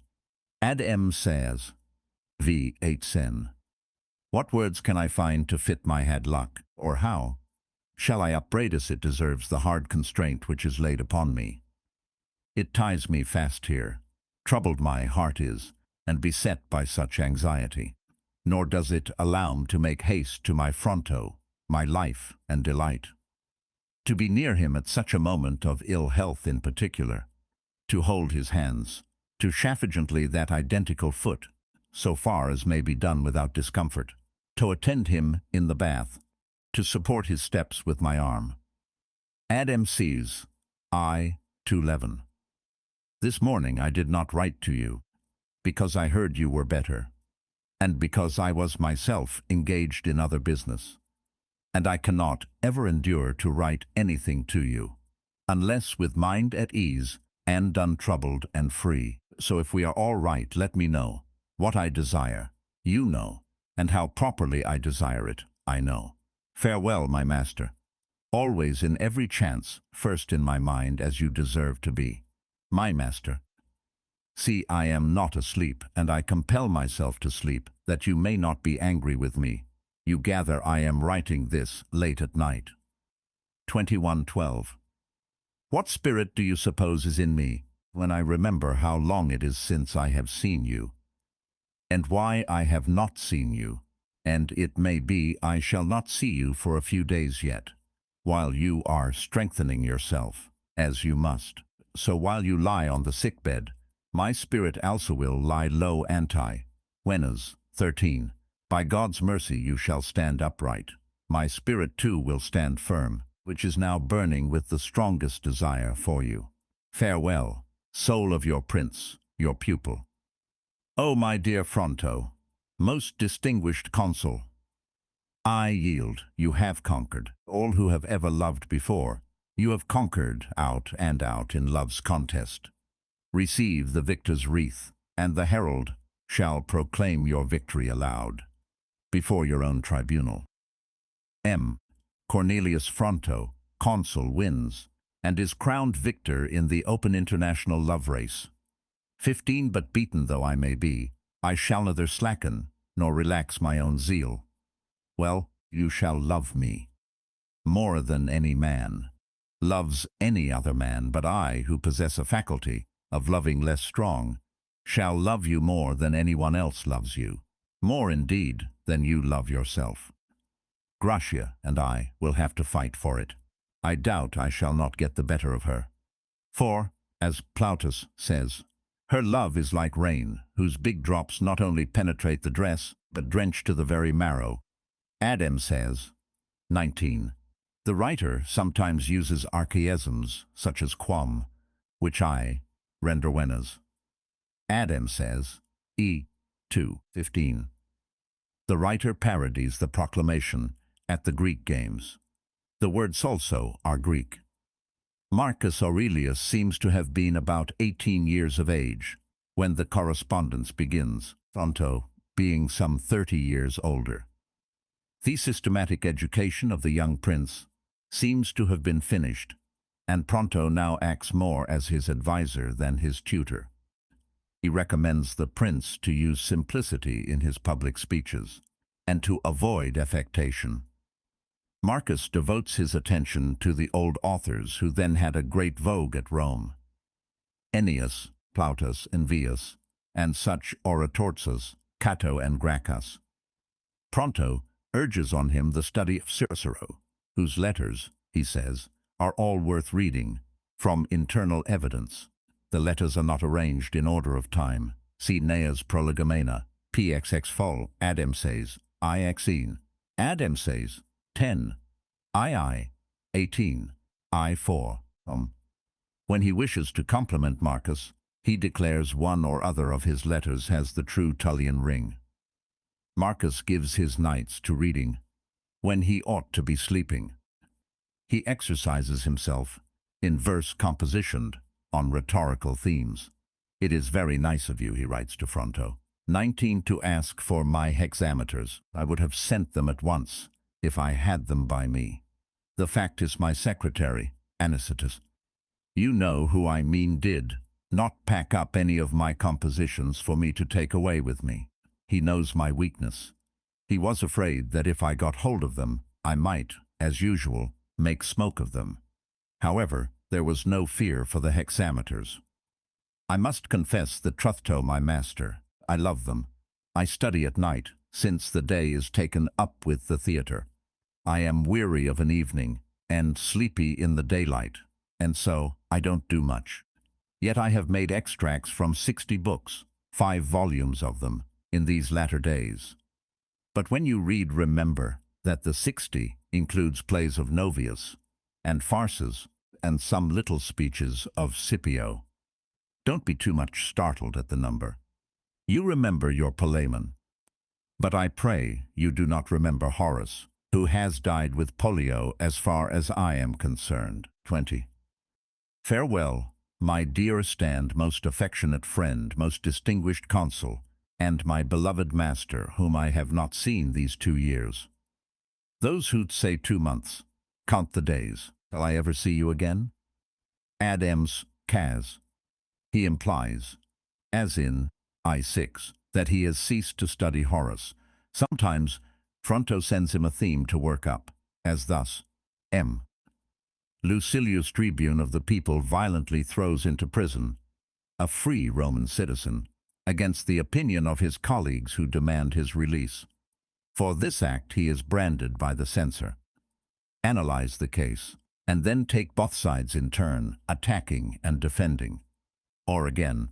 Ad M. says, V. 8 sen. What words can I find to fit my had luck, or how shall I upbraid us? It deserves the hard constraint which is laid upon me. It ties me fast here. Troubled my heart is, and beset by such anxiety. Nor does it allow to make haste to my Fronto, my life and delight. To be near him at such a moment of ill health in particular, to hold his hands, to chafe gently that identical foot, so far as may be done without discomfort, to attend him in the bath, to support his steps with my arm. Ad MCs, I. 2:11. This morning I did not write to you, because I heard you were better, and because I was myself engaged in other business. And I cannot ever endure to write anything to you, unless with mind at ease and untroubled and free. So if we are all right, let me know what I desire, you know, and how properly I desire it, I know. Farewell, my master. Always in every chance, first in my mind as you deserve to be. My master. See, I am not asleep, and I compel myself to sleep, that you may not be angry with me. You gather I am writing this late at night. 21:12. What spirit do you suppose is in me, when I remember how long it is since I have seen you, and why I have not seen you, and it may be I shall not see you for a few days yet, while you are strengthening yourself, as you must. So while you lie on the sickbed, my spirit also will lie low anti. Wenas 13. By God's mercy you shall stand upright. My spirit too will stand firm, which is now burning with the strongest desire for you. Farewell, soul of your prince, your pupil. O my dear Fronto, most distinguished consul, I yield, you have conquered. All who have ever loved before, you have conquered out and out in love's contest. Receive the victor's wreath, and the herald shall proclaim your victory aloud, before your own tribunal. M. Cornelius Fronto, consul, wins. and is crowned victor in the open international love race. 15 But beaten though I may be, I shall neither slacken, nor relax my own zeal. Well, you shall love me more than any man loves any other man, but I, who possess a faculty of loving less strong, shall love you more than anyone else loves you, more indeed than you love yourself. Gracia and I will have to fight for it. I doubt I shall not get the better of her. For, as Plautus says, her love is like rain, whose big drops not only penetrate the dress, but drench to the very marrow. Adam says, 19. The writer sometimes uses archaisms, such as quam, which I render whenas. Adam says, e. 2, 15. The writer parodies the proclamation at the Greek games. The words also are Greek. Marcus Aurelius seems to have been about 18 years of age when the correspondence begins, Fronto being some 30 years older. The systematic education of the young prince seems to have been finished, and Pronto now acts more as his advisor than his tutor. He recommends the prince to use simplicity in his public speeches and to avoid affectation. Marcus devotes his attention to the old authors who then had a great vogue at Rome. Ennius, Plautus, Envius, and such oratorses, Cato and Gracchus. Pronto urges on him the study of Cicero, whose letters, he says, are all worth reading, from internal evidence. The letters are not arranged in order of time. See Nea's Prolegomena, pxx fol, Adam says, ixen, Adam says, 10, ii, 18, I4, When he wishes to compliment Marcus, he declares one or other of his letters has the true Tullian ring. Marcus gives his nights to reading, when he ought to be sleeping. He exercises himself in verse composition on rhetorical themes. It is very nice of you, he writes to Fronto. 19 To ask for my hexameters. I would have sent them at once, if I had them by me. The fact is my secretary, Anicetus, you know who I mean, did not pack up any of my compositions for me to take away with me. He knows my weakness. He was afraid that if I got hold of them, I might, as usual, make smoke of them. However, there was no fear for the hexameters. I must confess that Trutho, my master, I love them. I study at night, since the day is taken up with the theatre. I am weary of an evening, and sleepy in the daylight, and so I don't do much. Yet I have made extracts from 60 books, 5 volumes of them, in these latter days. But when you read, remember that the 60 includes plays of Novius, and farces, and some little speeches of Scipio. Don't be too much startled at the number. You remember your Palaemon. But I pray you do not remember Horace, who has died with polio as far as I am concerned. 20. Farewell, my dearest and most affectionate friend, most distinguished consul, and my beloved master, whom I have not seen these 2 years. Those who'd say 2 months, count the days. Shall I ever see you again? Adams, Cas. He implies, as in I6, that he has ceased to study Horace. Sometimes Fronto sends him a theme to work up, as thus, M. Lucilius, tribune of the people, violently throws into prison a free Roman citizen, against the opinion of his colleagues who demand his release. For this act he is branded by the censor. Analyze the case, and then take both sides in turn, attacking and defending. Or again,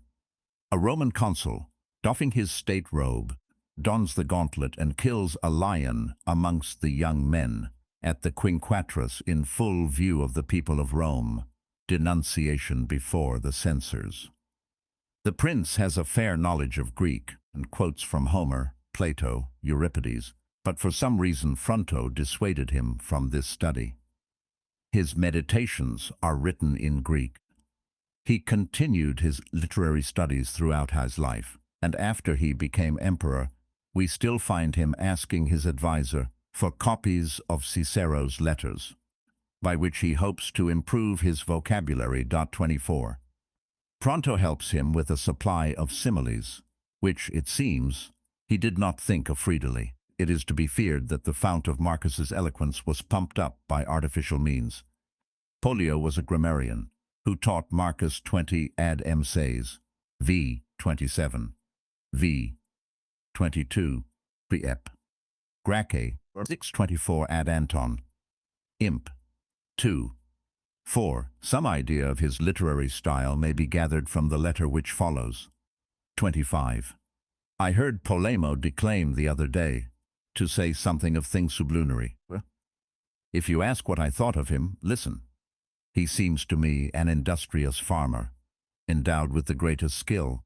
a Roman consul, doffing his state robe, dons the gauntlet and kills a lion amongst the young men at the Quinquatrus in full view of the people of Rome. Denunciation before the censors. The prince has a fair knowledge of Greek and quotes from Homer, Plato, Euripides, but for some reason Fronto dissuaded him from this study. His meditations are written in Greek. He continued his literary studies throughout his life, and after he became emperor, we still find him asking his advisor for copies of Cicero's letters. by which he hopes to improve his vocabulary. 24. Pronto helps him with a supply of similes, which, it seems, he did not think of freely. It is to be feared that the fount of Marcus's eloquence was pumped up by artificial means. Pollio was a grammarian, who taught Marcus 20 ad emses, v. 27, v. 22, preep. Grace, 624 ad Anton, imp. 2. 4. Some idea of his literary style may be gathered from the letter which follows. 25. I heard Polemo declaim the other day, to say something of things sublunary. If you ask what I thought of him, listen. He seems to me an industrious farmer, endowed with the greatest skill,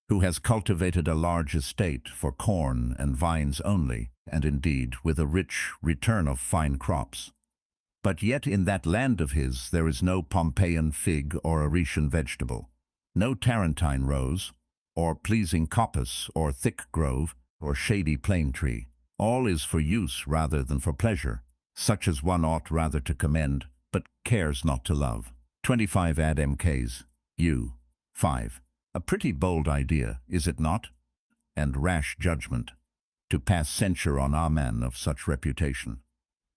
who has cultivated a large estate for corn and vines only, and indeed with a rich return of fine crops. But yet in that land of his there is no Pompeian fig or Aretian vegetable, no Tarentine rose, or pleasing coppice, or thick grove, or shady plane tree. All is for use rather than for pleasure, such as one ought rather to commend, but cares not to love. 25 ad mks, u. 5. A pretty bold idea, is it not? And rash judgment, to pass censure on a man of such reputation.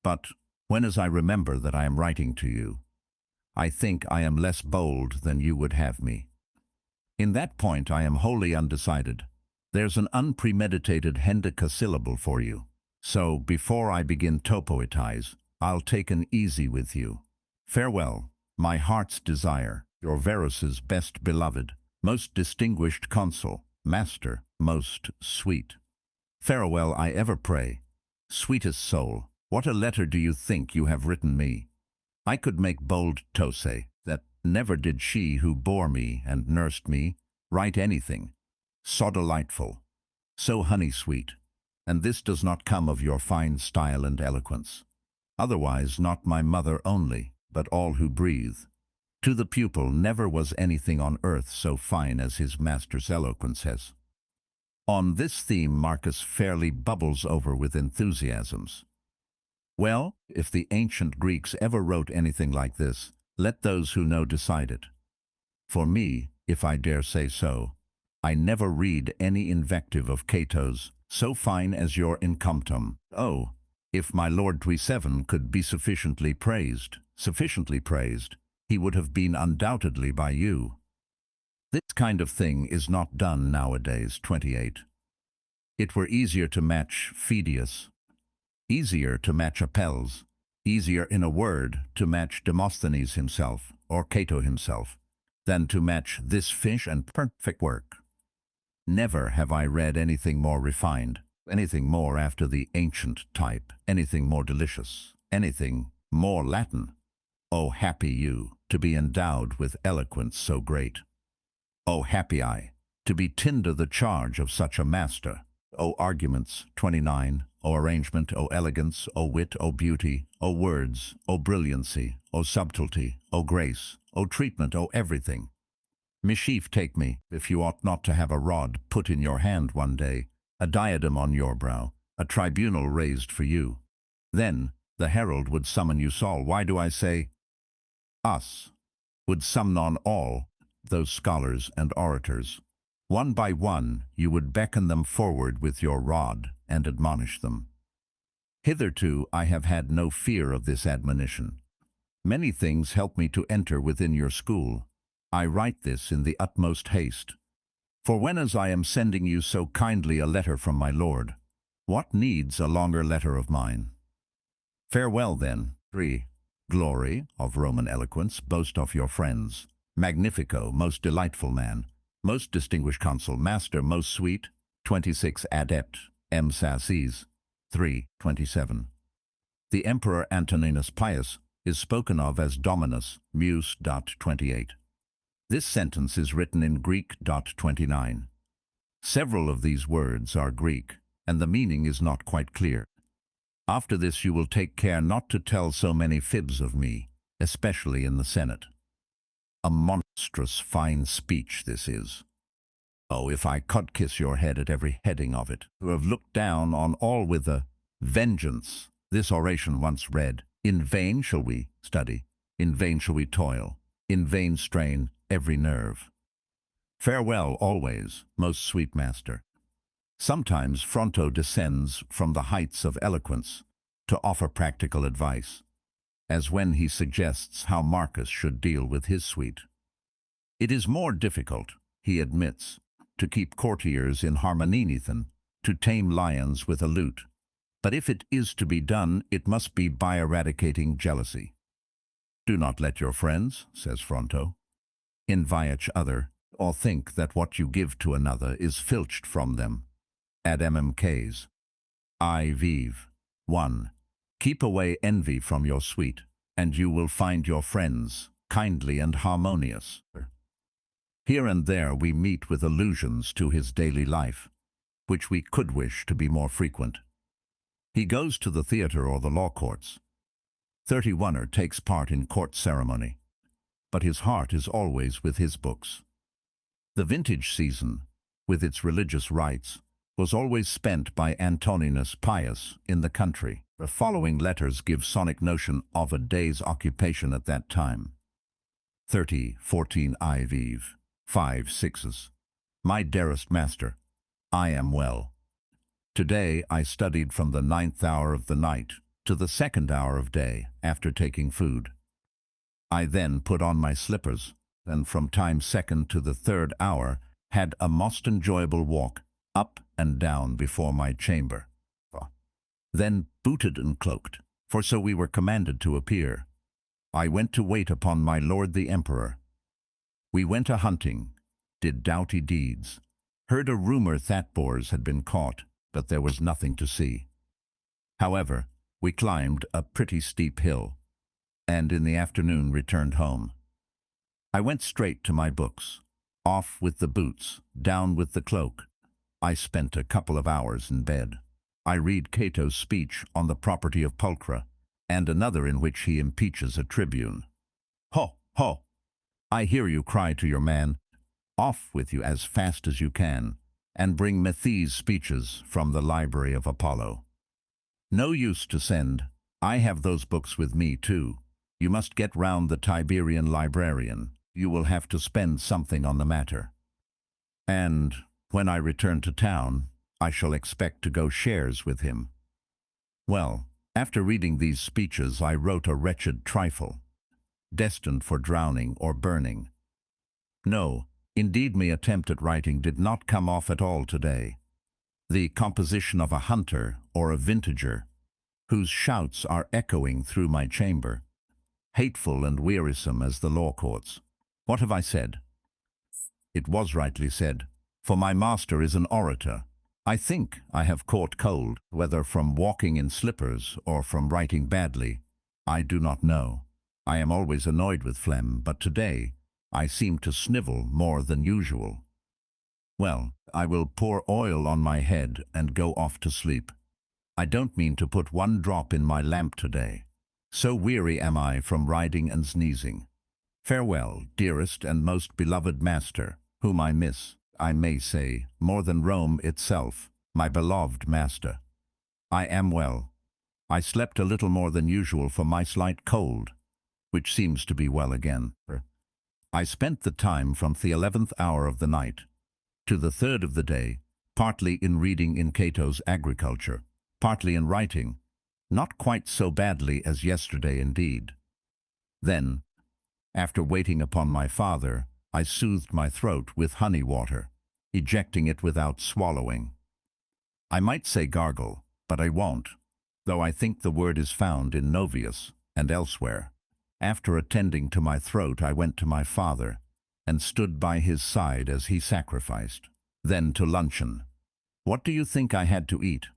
But, when as I remember that I am writing to you, I think I am less bold than you would have me. In that point I am wholly undecided. There's an unpremeditated hendecasyllable for you. So, before I begin to poetize, I'll take an easy with you. Farewell, my heart's desire, your Verus's best beloved, most distinguished consul, master, most sweet. Farewell, I ever pray. Sweetest soul, what a letter do you think you have written me? I could make bold to say that never did she who bore me and nursed me write anything so delightful, so honey-sweet, and this does not come of your fine style and eloquence. Otherwise not my mother only, but all who breathe. To the pupil never was anything on earth so fine as his master's eloquence has. On this theme Marcus fairly bubbles over with enthusiasms. Well, if the ancient Greeks ever wrote anything like this, let those who know decide it. For me, if I dare say so, I never read any invective of Cato's so fine as your Incomptum. Oh, if my Lord 27 could be sufficiently praised, he would have been undoubtedly by you. This kind of thing is not done nowadays. 28. It were easier to match Phidias, easier to match Apelles, easier in a word to match Demosthenes himself, or Cato himself, than to match this fish and perfect work. Never have I read anything more refined, anything more after the ancient type, anything more delicious, anything more Latin. O happy you, to be endowed with eloquence so great. O happy I, to be tinder the charge of such a master. O arguments, 29, O arrangement, O elegance, O wit, O beauty, O words, O brilliancy, O subtlety, O grace, O treatment, O everything. Mischief take me, if you ought not to have a rod put in your hand one day, a diadem on your brow, a tribunal raised for you. Then the herald would summon you Saul. Why do I say us? Would summon on all those scholars and orators. One by one you would beckon them forward with your rod and admonish them. Hitherto I have had no fear of this admonition. Many things help me to enter within your school. I write this in the utmost haste. For whenas I am sending you so kindly a letter from my Lord, what needs a longer letter of mine? Farewell then. 3. Glory of Roman eloquence, boast of your friends. Magnifico, most delightful man, most distinguished consul, master, most sweet. 26 adept, M. Sasses. 3. 27. The Emperor Antoninus Pius is spoken of as Dominus, Muse. 28. This sentence is written in Greek. 29. Several of these words are Greek, and the meaning is not quite clear. After this you will take care not to tell so many fibs of me, especially in the Senate. A monstrous fine speech this is. Oh, if I could kiss your head at every heading of it, to have looked down on all with a vengeance. This oration once read, in vain shall we, study. In vain shall we toil, in vain strain every nerve. Farewell always, most sweet master. Sometimes Fronto descends from the heights of eloquence to offer practical advice, as when he suggests how Marcus should deal with his suite. It is more difficult, he admits, to keep courtiers in harmony than to tame lions with a lute. But if it is to be done, it must be by eradicating jealousy. Do not let your friends, says Fronto, envy each other, or think that what you give to another is filched from them. Ad mmks. I vive. 1. Keep away envy from your suite, and you will find your friends kindly and harmonious. Here and there we meet with allusions to his daily life, which we could wish to be more frequent. He goes to the theatre or the law courts. 31er takes part in court ceremony, but his heart is always with his books. The vintage season, with its religious rites, was always spent by Antoninus Pius in the country. The following letters give sonic notion of a day's occupation at that time. 30:14 I vive. 5:6. My dearest master, I am well. Today I studied from the 9th hour of the night to the 2nd hour of day after taking food. I then put on my slippers, and from time 2nd to the 3rd hour had a most enjoyable walk up and down before my chamber. Then booted and cloaked, for so we were commanded to appear. I went to wait upon my lord the emperor. We went a-hunting, did doughty deeds, heard a rumor that boars had been caught, but there was nothing to see. However, we climbed a pretty steep hill, and in the afternoon returned home. I went straight to my books, off with the boots, down with the cloak. I spent a couple of hours in bed. I read Cato's speech on the property of pulchra, and another in which he impeaches a tribune. Ho, ho! I hear you cry to your man, off with you as fast as you can, and bring Methes' speeches from the library of Apollo. No use to send. I have those books with me too. You must get round the Tiberian librarian. You will have to spend something on the matter. And when I return to town, I shall expect to go shares with him. Well, after reading these speeches, I wrote a wretched trifle, destined for drowning or burning. No, indeed, my attempt at writing did not come off at all today. The composition of a hunter or a vintager, whose shouts are echoing through my chamber, hateful and wearisome as the law courts. What have I said? It was rightly said, for my master is an orator. I think I have caught cold, whether from walking in slippers or from writing badly. I do not know. I am always annoyed with phlegm, but today I seem to snivel more than usual. Well, I will pour oil on my head and go off to sleep. I don't mean to put one drop in my lamp today. So weary am I from riding and sneezing. Farewell, dearest and most beloved master, whom I miss, I may say, more than Rome itself, my beloved master. I am well. I slept a little more than usual for my slight cold, which seems to be well again. I spent the time from the 11th hour of the night to the 3rd of the day, partly in reading in Cato's Agriculture, partly in writing, not quite so badly as yesterday indeed. Then, after waiting upon my father, I soothed my throat with honey water, ejecting it without swallowing. I might say gargle, but I won't, though I think the word is found in Novius and elsewhere. After attending to my throat, I went to my father and stood by his side as he sacrificed. Then to luncheon. What do you think I had to eat?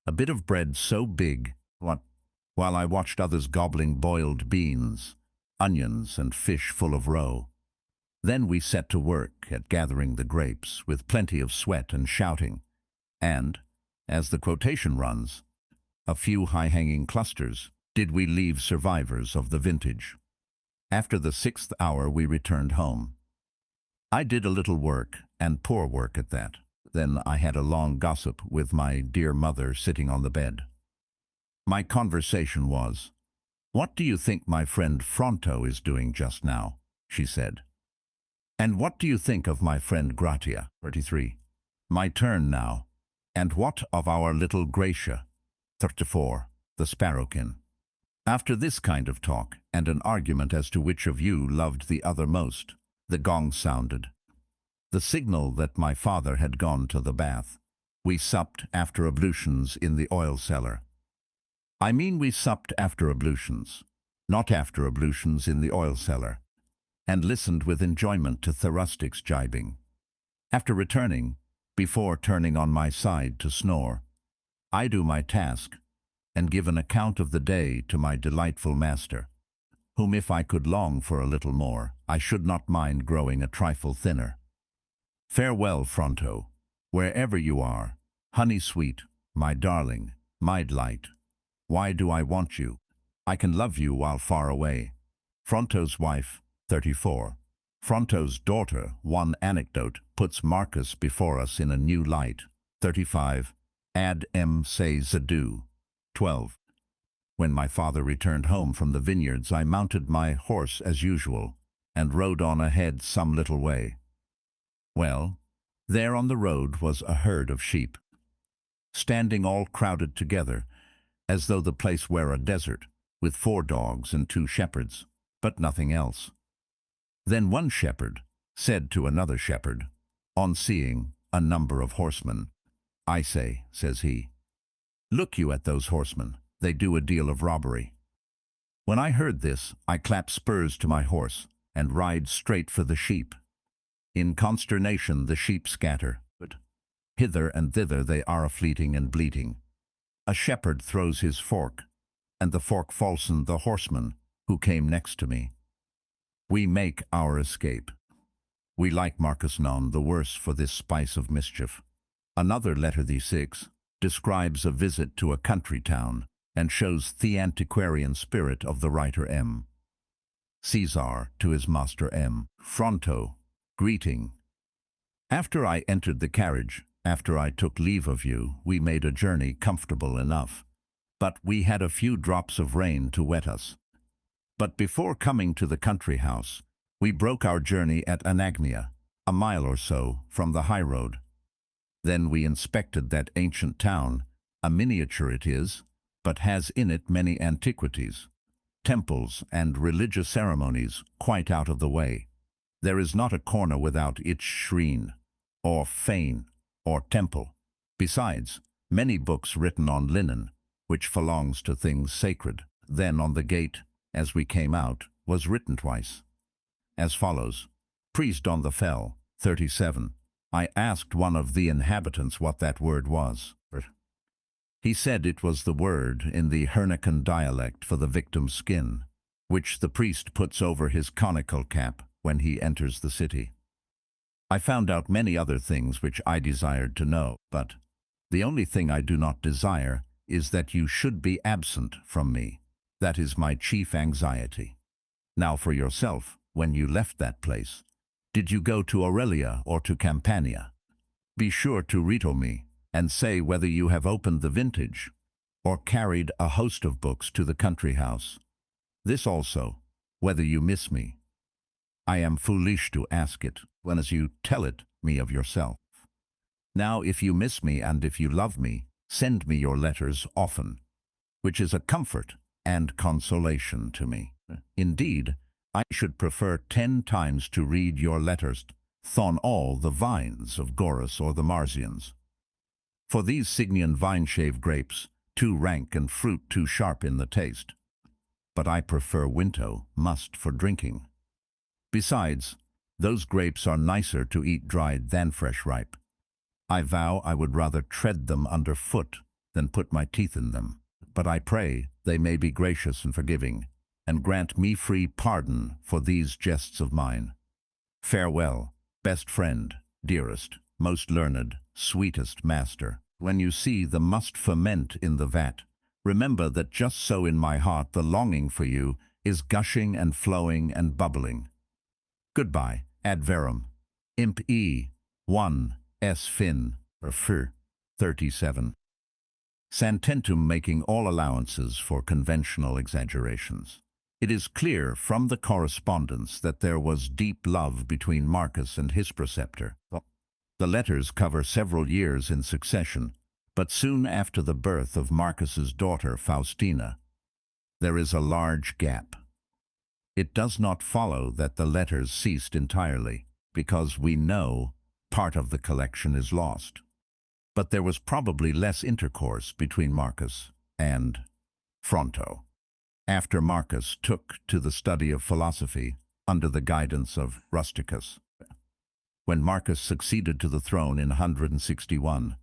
A bit of bread so big, while I watched others gobbling boiled beans, onions, and fish full of roe. Then we set to work at gathering the grapes with plenty of sweat and shouting, and, as the quotation runs, a few high-hanging clusters did we leave survivors of the vintage. After the 6th hour we returned home. I did a little work, and poor work at that. Then I had a long gossip with my dear mother sitting on the bed. My conversation was, "What do you think my friend Fronto is doing just now?" she said. "And what do you think of my friend Gratia?" 33. "My turn now. And what of our little Gratia?" 34. The sparrowkin. After this kind of talk, and an argument as to which of you loved the other most, the gong sounded. The signal that my father had gone to the bath. We supped after ablutions in the oil cellar. I mean we supped after ablutions, not after ablutions in the oil cellar, and listened with enjoyment to Therustic's jibing. After returning, before turning on my side to snore, I do my task, and give an account of the day to my delightful master, whom if I could long for a little more, I should not mind growing a trifle thinner. Farewell, Fronto, wherever you are, honey sweet, my darling, my delight. Why do I want you? I can love you while far away. Fronto's wife, 34. Fronto's daughter, one anecdote, puts Marcus before us in a new light. 35. Ad M. Se Zadu. 12. When my father returned home from the vineyards, I mounted my horse as usual, and rode on ahead some little way. Well, there on the road was a herd of sheep, standing all crowded together, as though the place were a desert, with 4 dogs and 2 shepherds, but nothing else. Then one shepherd said to another shepherd, on seeing a number of horsemen, "I say," says he, "look you at those horsemen, they do a deal of robbery." When I heard this, I clap spurs to my horse, and ride straight for the sheep. In consternation the sheep scatter, but hither and thither they are a-fleeting and bleating. A shepherd throws his fork, and the fork falls on the horseman, who came next to me. We make our escape. We like Marcus none the worse for this spice of mischief. Another letter, the 6, describes a visit to a country town, and shows the antiquarian spirit of the writer M. Caesar to his master M. Fronto, greeting. After I entered the carriage, after I took leave of you, we made a journey comfortable enough, but we had a few drops of rain to wet us. But before coming to the country house, we broke our journey at Anagnia, a mile or so from the high road. Then we inspected that ancient town, a miniature it is, but has in it many antiquities, temples and religious ceremonies quite out of the way. There is not a corner without its shrine, or fane, or temple. Besides, many books written on linen, which belongs to things sacred. Then on the gate, as we came out, was written twice, as follows: Priest on the fell, 37. I asked one of the inhabitants what that word was. He said it was the word in the Hernican dialect for the victim's skin, which the priest puts over his conical cap when he enters the city. I found out many other things which I desired to know, but the only thing I do not desire is that you should be absent from me. That is my chief anxiety. Now for yourself, when you left that place, did you go to Aurelia or to Campania? Be sure to write me, and say whether you have opened the vintage, or carried a host of books to the country house. This also, whether you miss me. I am foolish to ask it, when as you tell it me of yourself. Now if you miss me and if you love me, send me your letters often, which is a comfort and consolation to me. Indeed, I should prefer 10 times to read your letters than all the vines of Gorus or the Marsians. For these Signian vine-shave grapes, too rank and fruit too sharp in the taste. But I prefer Winto, must for drinking. Besides, those grapes are nicer to eat dried than fresh ripe. I vow I would rather tread them under foot than put my teeth in them. But I pray they may be gracious and forgiving, and grant me free pardon for these jests of mine. Farewell, best friend, dearest, most learned, sweetest master. When you see the must ferment in the vat, remember that just so in my heart the longing for you is gushing and flowing and bubbling. Goodbye, ad verum. Imp E. 1. S. Fin. 37. Santentum making all allowances for conventional exaggerations. It is clear from the correspondence that there was deep love between Marcus and his preceptor. The letters cover several years in succession, but soon after the birth of Marcus's daughter Faustina, there is a large gap. It does not follow that the letters ceased entirely, because we know part of the collection is lost. But there was probably less intercourse between Marcus and Fronto. After Marcus took to the study of philosophy under the guidance of Rusticus, when Marcus succeeded to the throne in 161,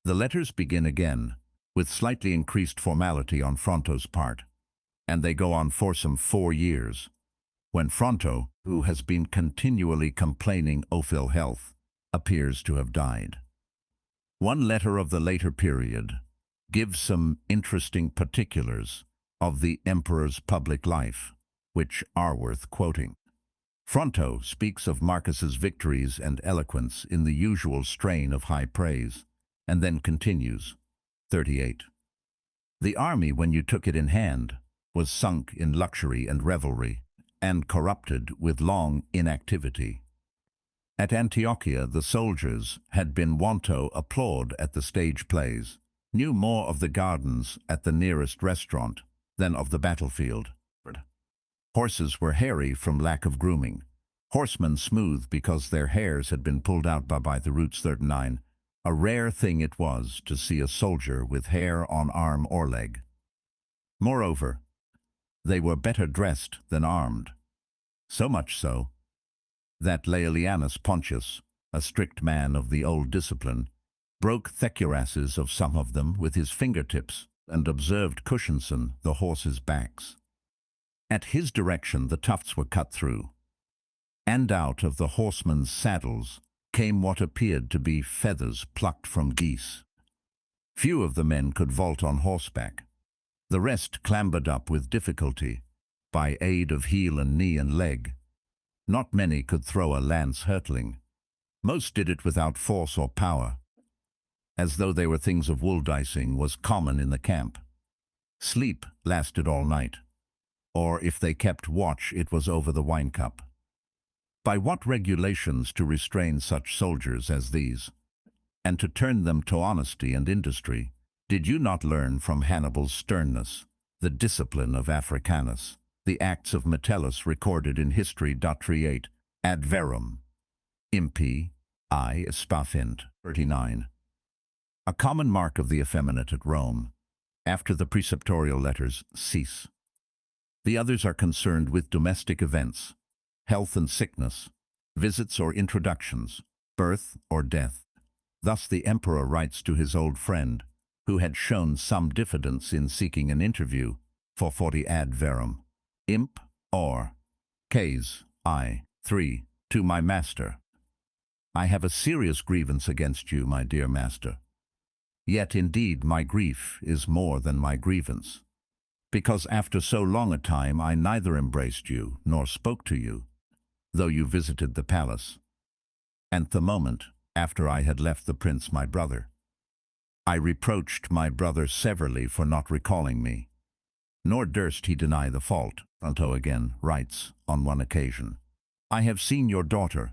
the letters begin again, with slightly increased formality on Fronto's part, and they go on for some 4 years, when Fronto, who has been continually complaining of ill health, appears to have died. One letter of the later period gives some interesting particulars of the emperor's public life, which are worth quoting. Fronto speaks of Marcus's victories and eloquence in the usual strain of high praise, and then continues, 38. The army, when you took it in hand, was sunk in luxury and revelry, and corrupted with long inactivity. At Antiochia, the soldiers had been wont to applaud at the stage plays, knew more of the gardens at the nearest restaurant than of the battlefield. Horses were hairy from lack of grooming, horsemen smooth because their hairs had been pulled out by the roots. 39. A rare thing it was to see a soldier with hair on arm or leg. Moreover, they were better dressed than armed. So much so that Laelianus Pontius, a strict man of the old discipline, broke the cuirasses of some of them with his fingertips and observed cushionson the horses' backs. At his direction the tufts were cut through, and out of the horsemen's saddles came what appeared to be feathers plucked from geese. Few of the men could vault on horseback. The rest clambered up with difficulty, by aid of heel and knee and leg. Not many could throw a lance hurtling. Most did it without force or power, as though they were things of wool. Dicing was common in the camp. Sleep lasted all night, or if they kept watch, it was over the wine cup. By what regulations to restrain such soldiers as these, and to turn them to honesty and industry, did you not learn from Hannibal's sternness, the discipline of Africanus, the acts of Metellus recorded in history? 38. Ad verum. Impi, I spafint. 39. A common mark of the effeminate at Rome, after the preceptorial letters cease. The others are concerned with domestic events, health and sickness, visits or introductions, birth or death. Thus the emperor writes to his old friend, who had shown some diffidence in seeking an interview, for 40 ad verum. Imp, or, Ks, I, 3, to my master. I have a serious grievance against you, my dear master. Yet indeed my grief is more than my grievance, because after so long a time I neither embraced you nor spoke to you, though you visited the palace. And the moment after I had left the prince my brother, I reproached my brother severely for not recalling me, nor durst he deny the fault. Fronto again writes on one occasion, I have seen your daughter.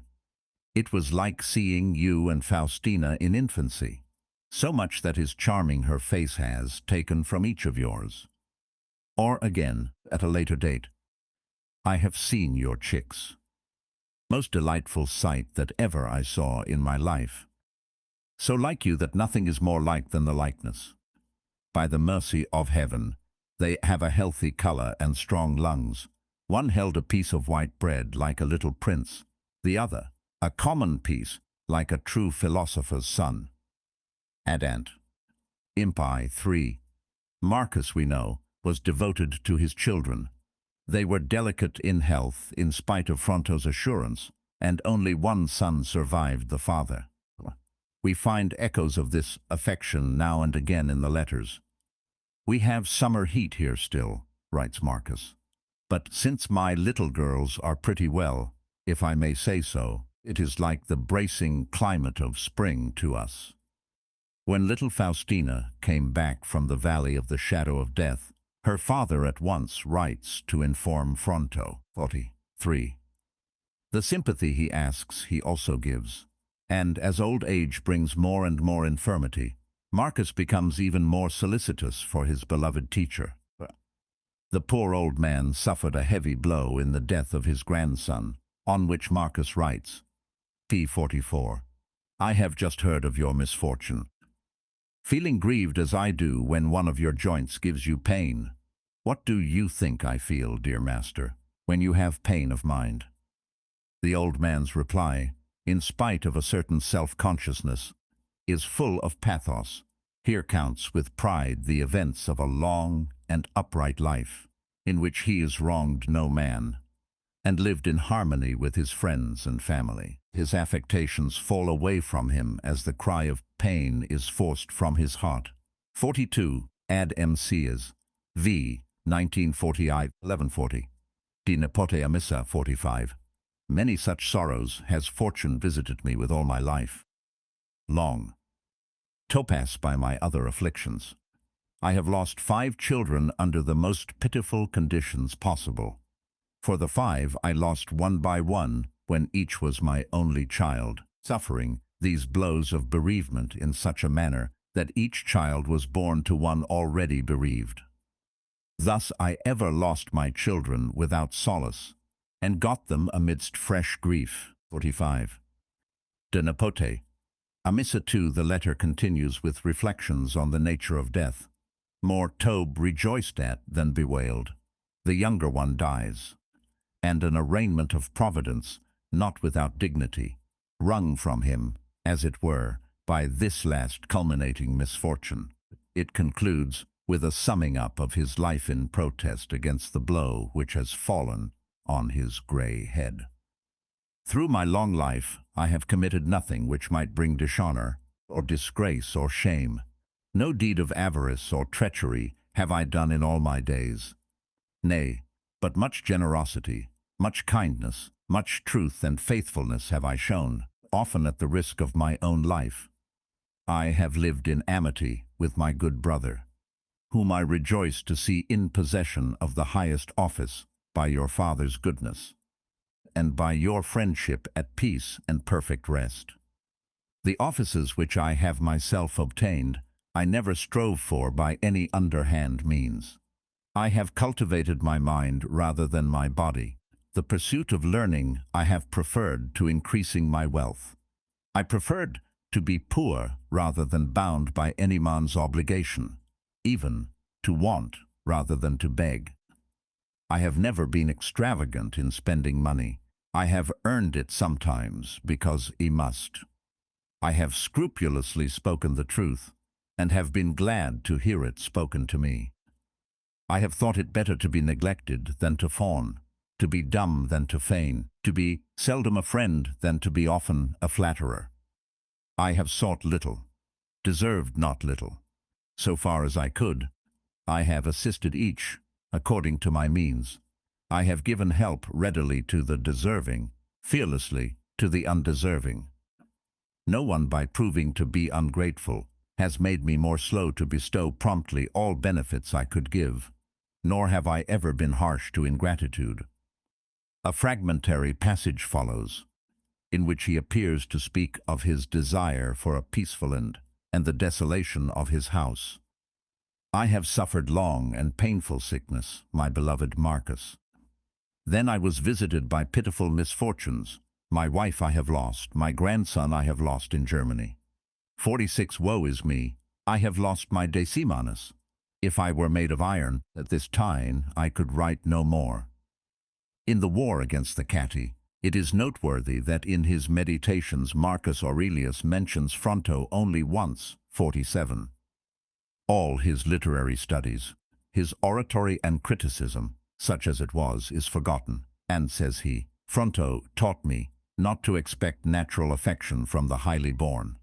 It was like seeing you and Faustina in infancy, so much that is charming her face has taken from each of yours. Or again, at a later date, I have seen your chicks. Most delightful sight that ever I saw in my life. So like you that nothing is more like than the likeness. By the mercy of heaven, they have a healthy color and strong lungs. One held a piece of white bread like a little prince, the other a common piece like a true philosopher's son. Adant. Impi 3. Marcus, we know, was devoted to his children. They were delicate in health in spite of Fronto's assurance, and only one son survived the father. We find echoes of this affection now and again in the letters. We have summer heat here still, writes Marcus. But since my little girls are pretty well, if I may say so, it is like the bracing climate of spring to us. When little Faustina came back from the valley of the shadow of death, her father at once writes to inform Fronto. 43. The sympathy he asks he also gives. And as old age brings more and more infirmity, Marcus becomes even more solicitous for his beloved teacher. The poor old man suffered a heavy blow in the death of his grandson, on which Marcus writes, p. 44, I have just heard of your misfortune. Feeling grieved as I do when one of your joints gives you pain, what do you think I feel, dear master, when you have pain of mind? The old man's reply, in spite of a certain self-consciousness, is full of pathos. He recounts with pride the events of a long and upright life, in which he has wronged no man, and lived in harmony with his friends and family. His affectations fall away from him as the cry of pain is forced from his heart. 42. Ad MCs. V. 1940-1140. Di Nipote Amissa 45. Many such sorrows has fortune visited me with all my life. Long. Topaz by my other afflictions. I have lost 5 children under the most pitiful conditions possible. For the 5 I lost one by one when each was my only child, suffering these blows of bereavement in such a manner that each child was born to one already bereaved. Thus I ever lost my children without solace, and got them amidst fresh grief. 45. De Nipote. Amissa 2. The letter continues with reflections on the nature of death. More Tob rejoiced at than bewailed. The younger one dies, and an arraignment of providence, not without dignity, wrung from him, as it were, by this last culminating misfortune. It concludes with a summing up of his life in protest against the blow which has fallen on his grey head. Through my long life I have committed nothing which might bring dishonor, or disgrace, or shame. No deed of avarice or treachery have I done in all my days. Nay, but much generosity, much kindness, much truth and faithfulness have I shown, often at the risk of my own life. I have lived in amity with my good brother, whom I rejoice to see in possession of the highest office by your father's goodness, and by your friendship at peace and perfect rest. The offices which I have myself obtained, I never strove for by any underhand means. I have cultivated my mind rather than my body. The pursuit of learning I have preferred to increasing my wealth. I preferred to be poor rather than bound by any man's obligation, even to want rather than to beg. I have never been extravagant in spending money. I have earned it sometimes because I must. I have scrupulously spoken the truth, and have been glad to hear it spoken to me. I have thought it better to be neglected than to fawn, to be dumb than to feign, to be seldom a friend than to be often a flatterer. I have sought little, deserved not little. So far as I could, I have assisted each, according to my means. I have given help readily to the deserving, fearlessly to the undeserving. No one, by proving to be ungrateful, has made me more slow to bestow promptly all benefits I could give, nor have I ever been harsh to ingratitude. A fragmentary passage follows, in which he appears to speak of his desire for a peaceful end, and the desolation of his house. I have suffered long and painful sickness, my beloved Marcus. Then I was visited by pitiful misfortunes. My wife I have lost, my grandson I have lost in Germany. 46. Woe is me, I have lost my Decimanus. If I were made of iron, at this time I could write no more. In the war against the Catti, it is noteworthy that in his meditations Marcus Aurelius mentions Fronto only once, 47. All his literary studies, his oratory and criticism, such as it was, is forgotten, and, says he, Fronto taught me not to expect natural affection from the highly born.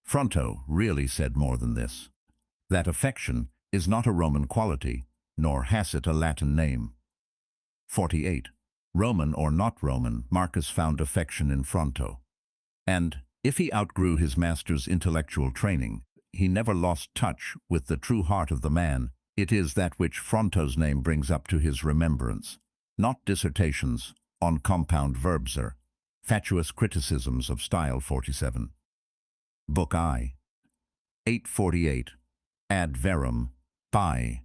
Fronto really said more than this. That affection is not a Roman quality, nor has it a Latin name. 48. Roman or not Roman, Marcus found affection in Fronto. And, If he outgrew his master's intellectual training, he never lost touch with the true heart of the man. It is that which Fronto's name brings up to his remembrance, not dissertations on compound verbs or fatuous criticisms of style 47. Book I. 848. Ad verum. By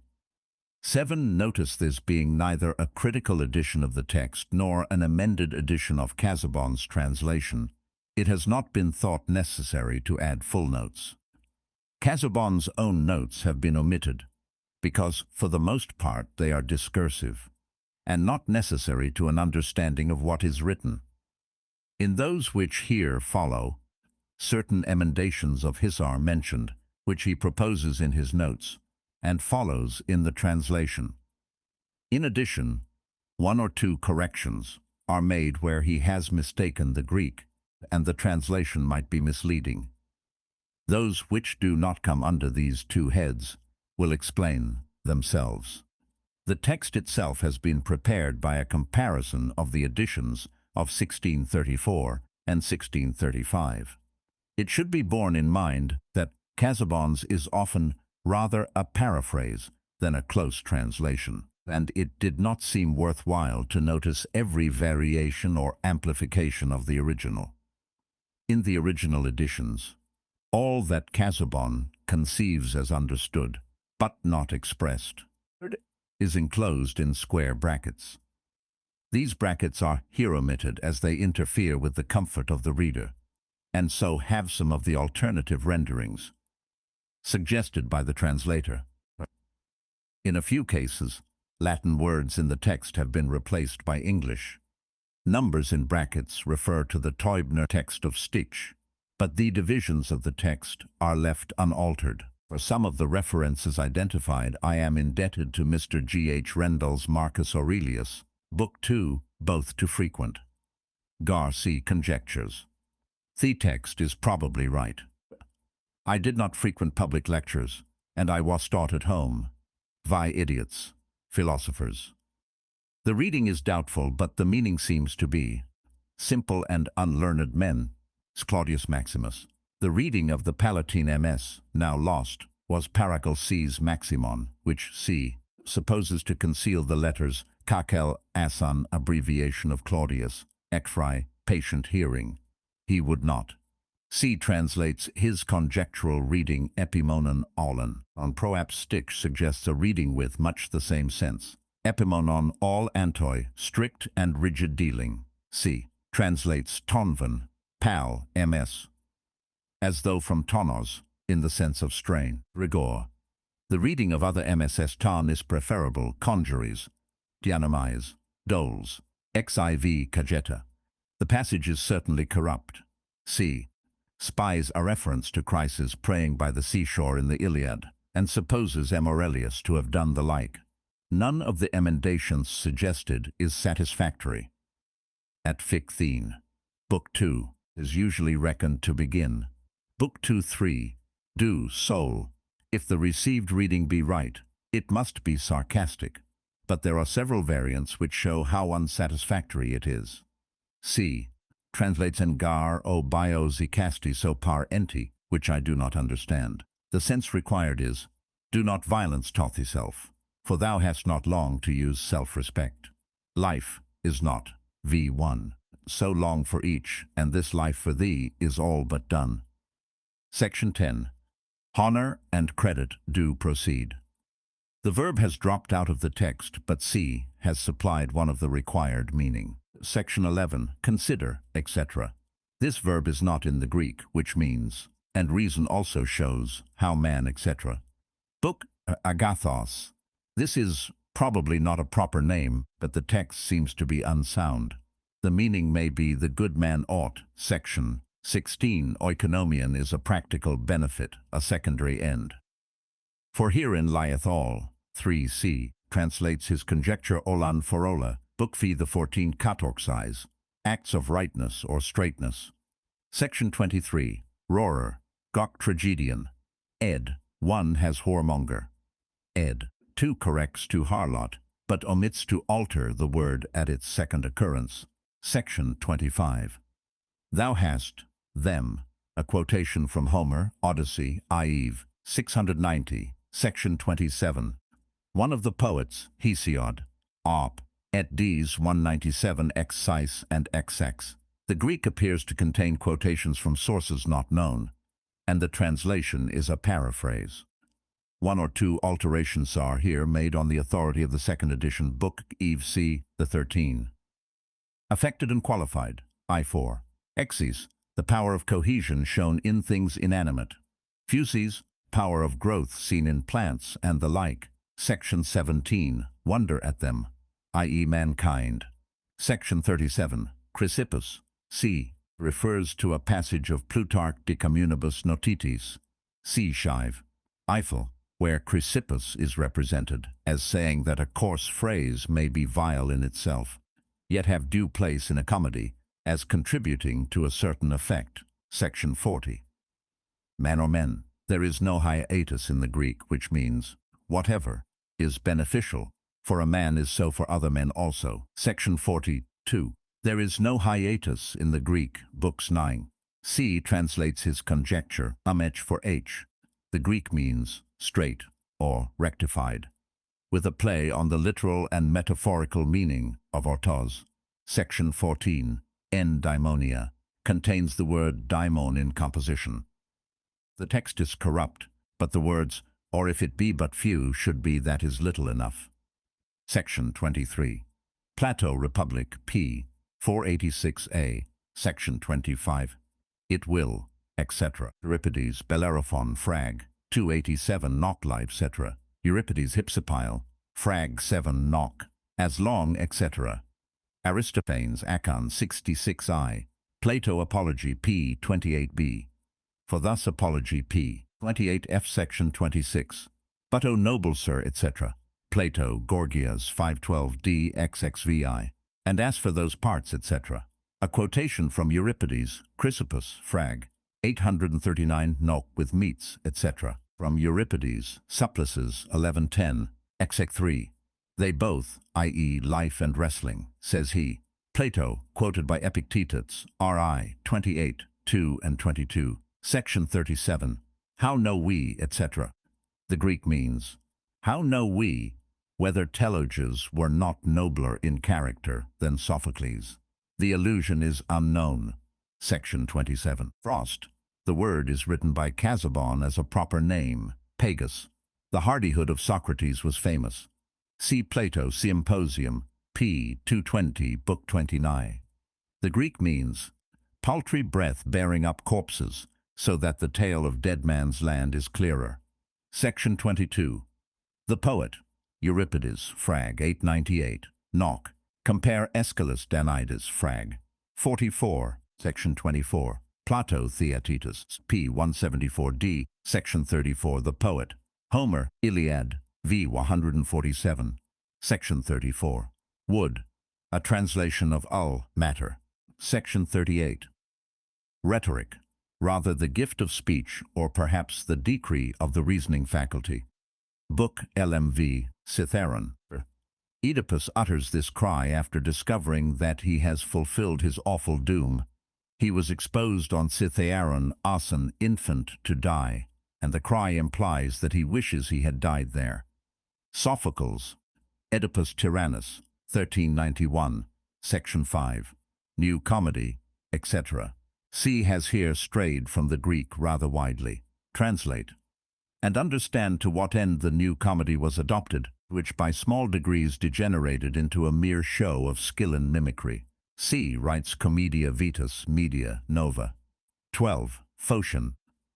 7. Notice this being neither a critical edition of the text nor an amended edition of Casaubon's translation, it has not been thought necessary to add full notes. Casaubon's own notes have been omitted, because for the most part they are discursive, and not necessary to an understanding of what is written. In those which here follow, certain emendations of his are mentioned, which he proposes in his notes, and follows in the translation. In addition, 1 or 2 corrections are made where he has mistaken the Greek, and the translation might be misleading. Those which do not come under these 2 heads will explain themselves. The text itself has been prepared by a comparison of the editions of 1634 and 1635. It should be borne in mind that Casaubon's is often rather a paraphrase than a close translation, and it did not seem worthwhile to notice every variation or amplification of the original. In the original editions, all that Casaubon conceives as understood, but not expressed, is enclosed in square brackets. These brackets are here omitted as they interfere with the comfort of the reader, and so have some of the alternative renderings suggested by the translator. In a few cases, Latin words in the text have been replaced by English. Numbers in brackets refer to the Teubner text of Stich, but the divisions of the text are left unaltered. For some of the references identified, I am indebted to Mr. G. H. Rendell's Marcus Aurelius, Book 2, both too frequent. Garcia conjectures. The text is probably right. I did not frequent public lectures, and I was taught at home, by idiots, philosophers. The reading is doubtful, but the meaning seems to be simple and unlearned men. Claudius Maximus. The reading of the Palatine MS, now lost, was Paracelsus Maximon, which c. supposes to conceal the letters Kakel Asan, abbreviation of Claudius, Ekphri, patient hearing. He would not. C translates his conjectural reading Epimonon Aulon. On Proaps Stich suggests a reading with much the same sense. Epimonon all antoi, strict and rigid dealing. C translates tonvan, pal, ms, as though from tonos, in the sense of strain, rigor. The reading of other MSS ton is preferable, conjuries, dianomies, doles, xiv cageta. The passage is certainly corrupt. C spies a reference to Chryses praying by the seashore in the Iliad, and supposes M. Aurelius to have done the like. None of the emendations suggested is satisfactory. At Fichthen, Book 2 is usually reckoned to begin. Book 2:3, do, soul. If the received reading be right, it must be sarcastic, but there are several variants which show how unsatisfactory it is. C translates engar o bio zikasti so par enti, which I do not understand. The sense required is, do not violence to thyself, for thou hast not long to use self-respect. Life is not, v1, so long for each, and this life for thee is all but done. Section 10. Honor and credit do proceed. The verb has dropped out of the text, but C has supplied one of the required meaning. Section 11. Consider, etc. This verb is not in the Greek, which means, and reason also shows, how man, etc. Book agathos. This is probably not a proper name, but the text seems to be unsound. The meaning may be the good man ought. Section 16. Oikonomion is a practical benefit, a secondary end. For herein lieth all. 3c translates his conjecture olan forola, Book V the 14 katorxis, acts of rightness or straightness. Section 23. Rohrer, Gok tragedian. Ed. 1 has whoremonger. Ed. 2 corrects to harlot, but omits to alter the word at its second occurrence. Section 25. Thou hast, them, A quotation from Homer, Odyssey, Ieve, 690, section 27. One of the poets, Hesiod, Op. et Ds 197 X Cis and XX. The Greek appears to contain quotations from sources not known, and the translation is a paraphrase. One or two alterations are here made on the authority of the second edition Book Eve c. the 13. Affected and qualified, I4. Exes, the power of cohesion shown in things inanimate. Fuses, power of growth seen in plants and the like. Section 17, wonder at them, i.e. mankind. Section 37, Chrysippus, c. refers to a passage of Plutarch De Communibus Notitis, c. Shive, Eiffel, where Chrysippus is represented as saying that a coarse phrase may be vile in itself, yet have due place in a comedy, as contributing to a certain effect. Section 40. Man or men. There is no hiatus in the Greek, which means, whatever is beneficial for a man is so for other men also. Section 42. There is no hiatus in the Greek, Books 9. C translates his conjecture, for H. The Greek means straight or rectified, with a play on the literal and metaphorical meaning of ortos. Section 14. Endaimonia contains the word daimon in composition. The text is corrupt, but the words, or if it be but few, should be that is little enough. Section 23. Plato, Republic, p. 486a, Section 25. It will, etc. Euripides, Bellerophon, Frag, 287 Nock Life, etc. Euripides, Hypsipyle, Frag 7 Nock, as long, etc. Aristophanes, Acon, 66i. Plato, Apology, p. 28b. For thus Apology, p. 28f, Section 26. But O noble sir, etc. Plato, Gorgias, 512d xxvi. And as for those parts, etc. A quotation from Euripides, Chrysippus, Frag, 839 Nock with meats, etc. From Euripides, Supplices, 1110, exec 3. They both, i.e. life and wrestling, says he. Plato, quoted by Epictetus, Ri. 28, 2 and 22, Section 37. How know we, etc. The Greek means, how know we whether Telauges were not nobler in character than Sophocles? The allusion is unknown. Section 27. Frost. The word is written by Casaubon as a proper name, Pagus. The hardihood of Socrates was famous. See Plato, Symposium, p. 220, Book 29. The Greek means, paltry breath bearing up corpses, so that the tale of dead man's land is clearer. Section 22. The poet, Euripides, Frag, 898, Nock. Compare Aeschylus, Danaïdes, Frag, 44, Section 24. Plato, Theaetetus, p. 174d, Section 34. The poet, Homer, Iliad, v. 147, Section 34. Wood, a translation of matter, Section 38. Rhetoric, rather the gift of speech or perhaps the decree of the reasoning faculty. Book LMV, Cithaeron. Oedipus utters this cry after discovering that he has fulfilled his awful doom. He was exposed on Cithaeron as an infant to die, and the cry implies that he wishes he had died there. Sophocles, Oedipus Tyrannus, 1391, Section 5, New Comedy, etc. C has here strayed from the Greek rather widely. Translate, and understand to what end the New Comedy was adopted, which by small degrees degenerated into a mere show of skill in mimicry. C writes Commedia Vetus Media Nova. 12. Phocion.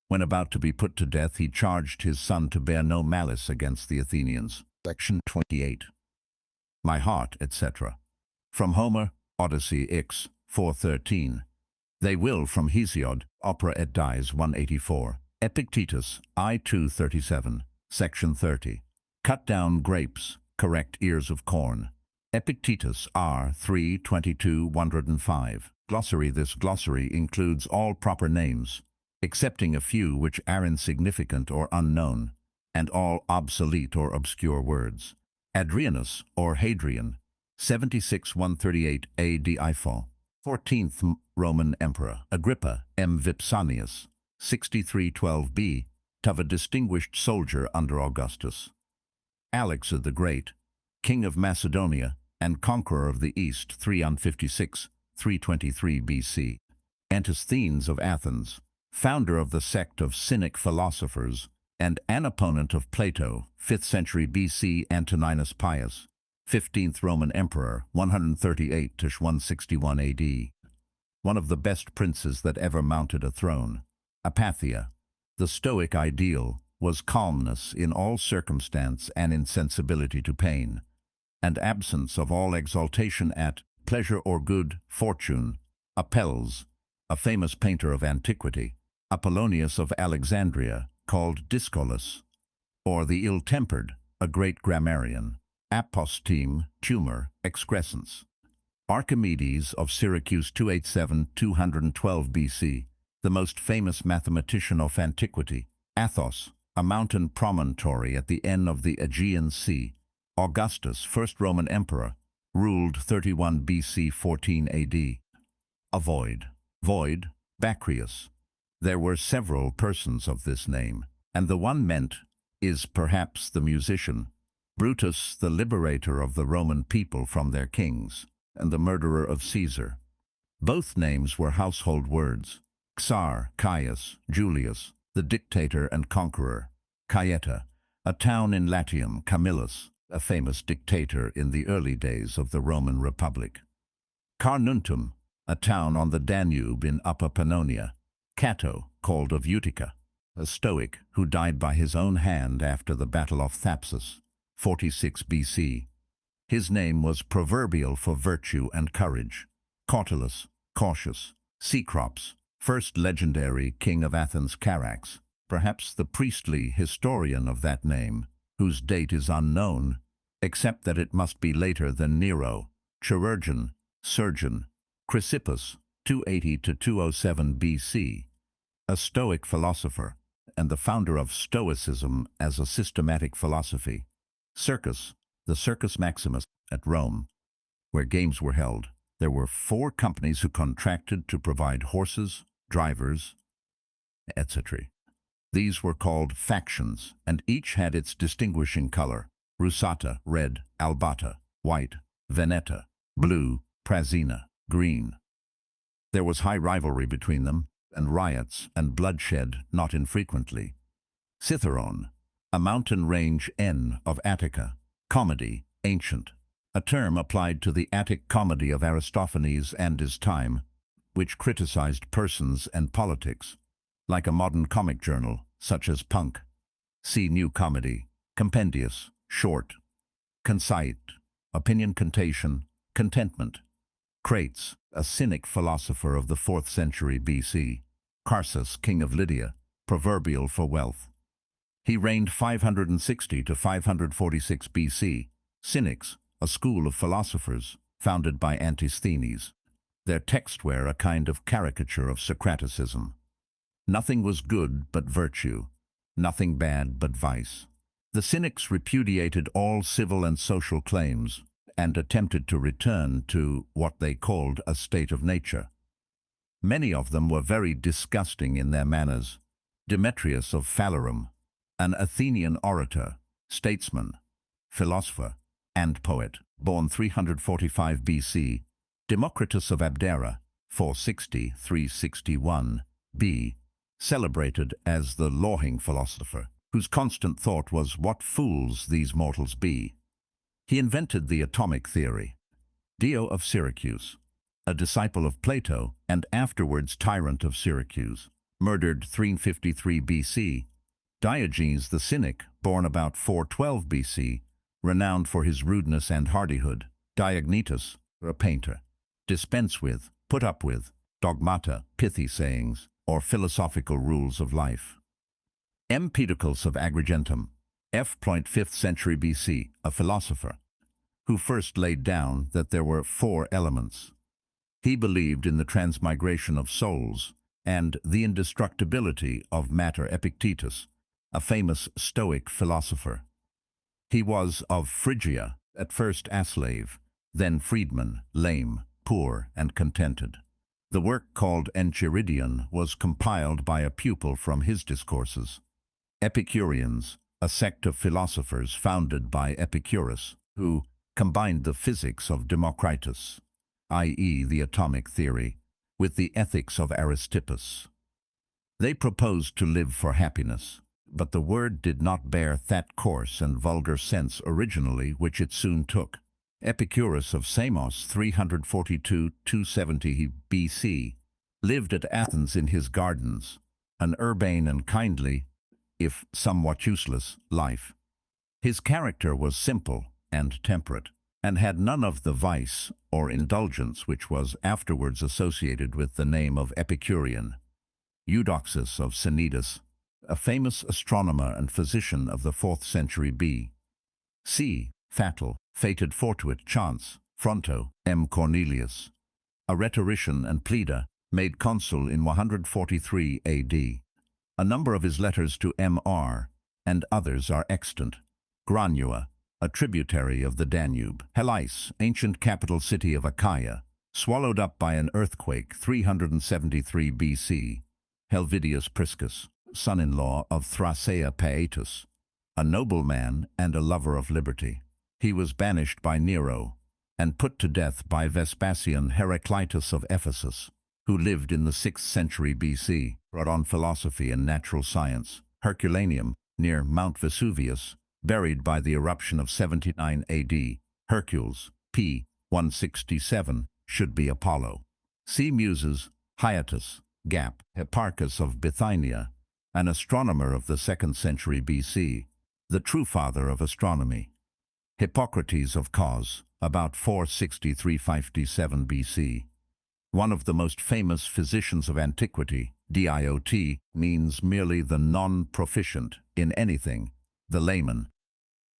When about to be put to death, he charged his son to bear no malice against the Athenians. Section 28. My heart, etc. From Homer, Odyssey, Ix, 413. They will, from Hesiod, Opera et Dies, 184. Epictetus, I 237, Section 30. Cut down grapes, correct ears of corn. Epictetus, R. 322, 105. Glossary. This glossary includes all proper names, excepting a few which are insignificant or unknown, and all obsolete or obscure words. Adrianus, or Hadrian, 76-138 A.D. Eiffel. 14th Roman Emperor Agrippa M. Vipsanius, 6312b, of a distinguished soldier under Augustus. Alexander the Great, King of Macedonia and conqueror of the East, 356, 323 BC. Antisthenes of Athens, founder of the sect of Cynic philosophers and an opponent of Plato, 5th century BC. Antoninus Pius, 15th Roman Emperor, 138–161 AD. One of the best princes that ever mounted a throne. Apatheia, the Stoic ideal, was calmness in all circumstance and insensibility to pain, and absence of all exaltation at pleasure or good fortune. Apelles, a famous painter of antiquity. Apollonius of Alexandria, called Discolus, or the ill-tempered, a great grammarian. Aposteme, tumor, excrescence. Archimedes of Syracuse, 287–212 BC, the most famous mathematician of antiquity. Athos, a mountain promontory at the end of the Aegean Sea. Augustus, first Roman emperor, ruled 31 BC 14 AD. Avoid, void, Bacrius. There were several persons of this name, and the one meant is perhaps the musician. Brutus, the liberator of the Roman people from their kings, and the murderer of Caesar. Both names were household words. Czar, Caius, Julius, the dictator and conqueror. Caieta, a town in Latium. Camillus, a famous dictator in the early days of the Roman Republic. Carnuntum, a town on the Danube in Upper Pannonia. Cato, called of Utica, a Stoic who died by his own hand after the Battle of Thapsus, 46 BC. His name was proverbial for virtue and courage. Cautelus, cautious. Cecrops, first legendary king of Athens. Charax, perhaps the priestly historian of that name, whose date is unknown, except that it must be later than Nero. Chirurgeon, surgeon. Chrysippus, 280–207 BC, a Stoic philosopher, and the founder of Stoicism as a systematic philosophy. Circus, the Circus Maximus, at Rome, where games were held. There were 4 companies who contracted to provide horses, drivers, etc. These were called factions, and each had its distinguishing color: Rusata, red; Albata, white; Veneta, blue; Prazina, green. There was high rivalry between them, and riots and bloodshed not infrequently. Cithaeron, a mountain range of Attica. Comedy, ancient, a term applied to the Attic comedy of Aristophanes and his time, which criticized persons and politics, like a modern comic journal, such as Punk. See New Comedy. Compendious, short. Concite, opinion. Contation, contentment. Crates, a Cynic philosopher of the 4th century BC. Carsus, king of Lydia, proverbial for wealth. He reigned 560–546 BC. Cynics, a school of philosophers, founded by Antisthenes. Their texts were a kind of caricature of Socraticism. Nothing was good but virtue, nothing bad but vice. The Cynics repudiated all civil and social claims and attempted to return to what they called a state of nature. Many of them were very disgusting in their manners. Demetrius of Phalerum, an Athenian orator, statesman, philosopher, and poet, born 345 BC. Democritus of Abdera, 460–361 B, celebrated as the lawing philosopher, whose constant thought was, "What fools these mortals be." He invented the atomic theory. Dio of Syracuse, a disciple of Plato and afterwards tyrant of Syracuse, murdered 353 BC. Diogenes the Cynic, born about 412 BC, renowned for his rudeness and hardihood. Diognetus, a painter. Dispense with, put up with, dogmata, pithy sayings, or philosophical rules of life. Empedocles of Agrigentum, 5th century BC, a philosopher, who first laid down that there were 4 elements. He believed in the transmigration of souls and the indestructibility of matter. Epictetus, a famous Stoic philosopher. He was of Phrygia, at first a slave, then freedman, lame, poor and contented. The work called Enchiridion was compiled by a pupil from his discourses. Epicureans, a sect of philosophers founded by Epicurus, who combined the physics of Democritus, i.e. the atomic theory, with the ethics of Aristippus. They proposed to live for happiness, but the word did not bear that coarse and vulgar sense originally which it soon took. Epicurus of Samos 342–270 BC lived at Athens in his gardens, an urbane and kindly, if somewhat useless, life. His character was simple and temperate, and had none of the vice or indulgence which was afterwards associated with the name of Epicurean. Eudoxus of Cnidus, a famous astronomer and physician of the 4th century B.C., fatal, fated fortuit chance, Fronto, M. Cornelius, a rhetorician and pleader, made consul in 143 A.D. A number of his letters to M.R. and others are extant. Granua, a tributary of the Danube. Helais, ancient capital city of Achaia, swallowed up by an earthquake 373 B.C. Helvidius Priscus, son-in-law of Thrasea Paetus, a nobleman and a lover of liberty. He was banished by Nero and put to death by Vespasian. Heraclitus of Ephesus, who lived in the 6th century B.C., brought on philosophy and natural science. Herculaneum, near Mount Vesuvius, buried by the eruption of 79 A.D. Hercules, p. 167, should be Apollo. See Muses, Hyatus, Gap, Hipparchus of Bithynia, an astronomer of the 2nd century B.C., the true father of astronomy. Hippocrates of Cos, about 463–557 B.C., one of the most famous physicians of antiquity. Diot means merely the non-proficient in anything, the layman.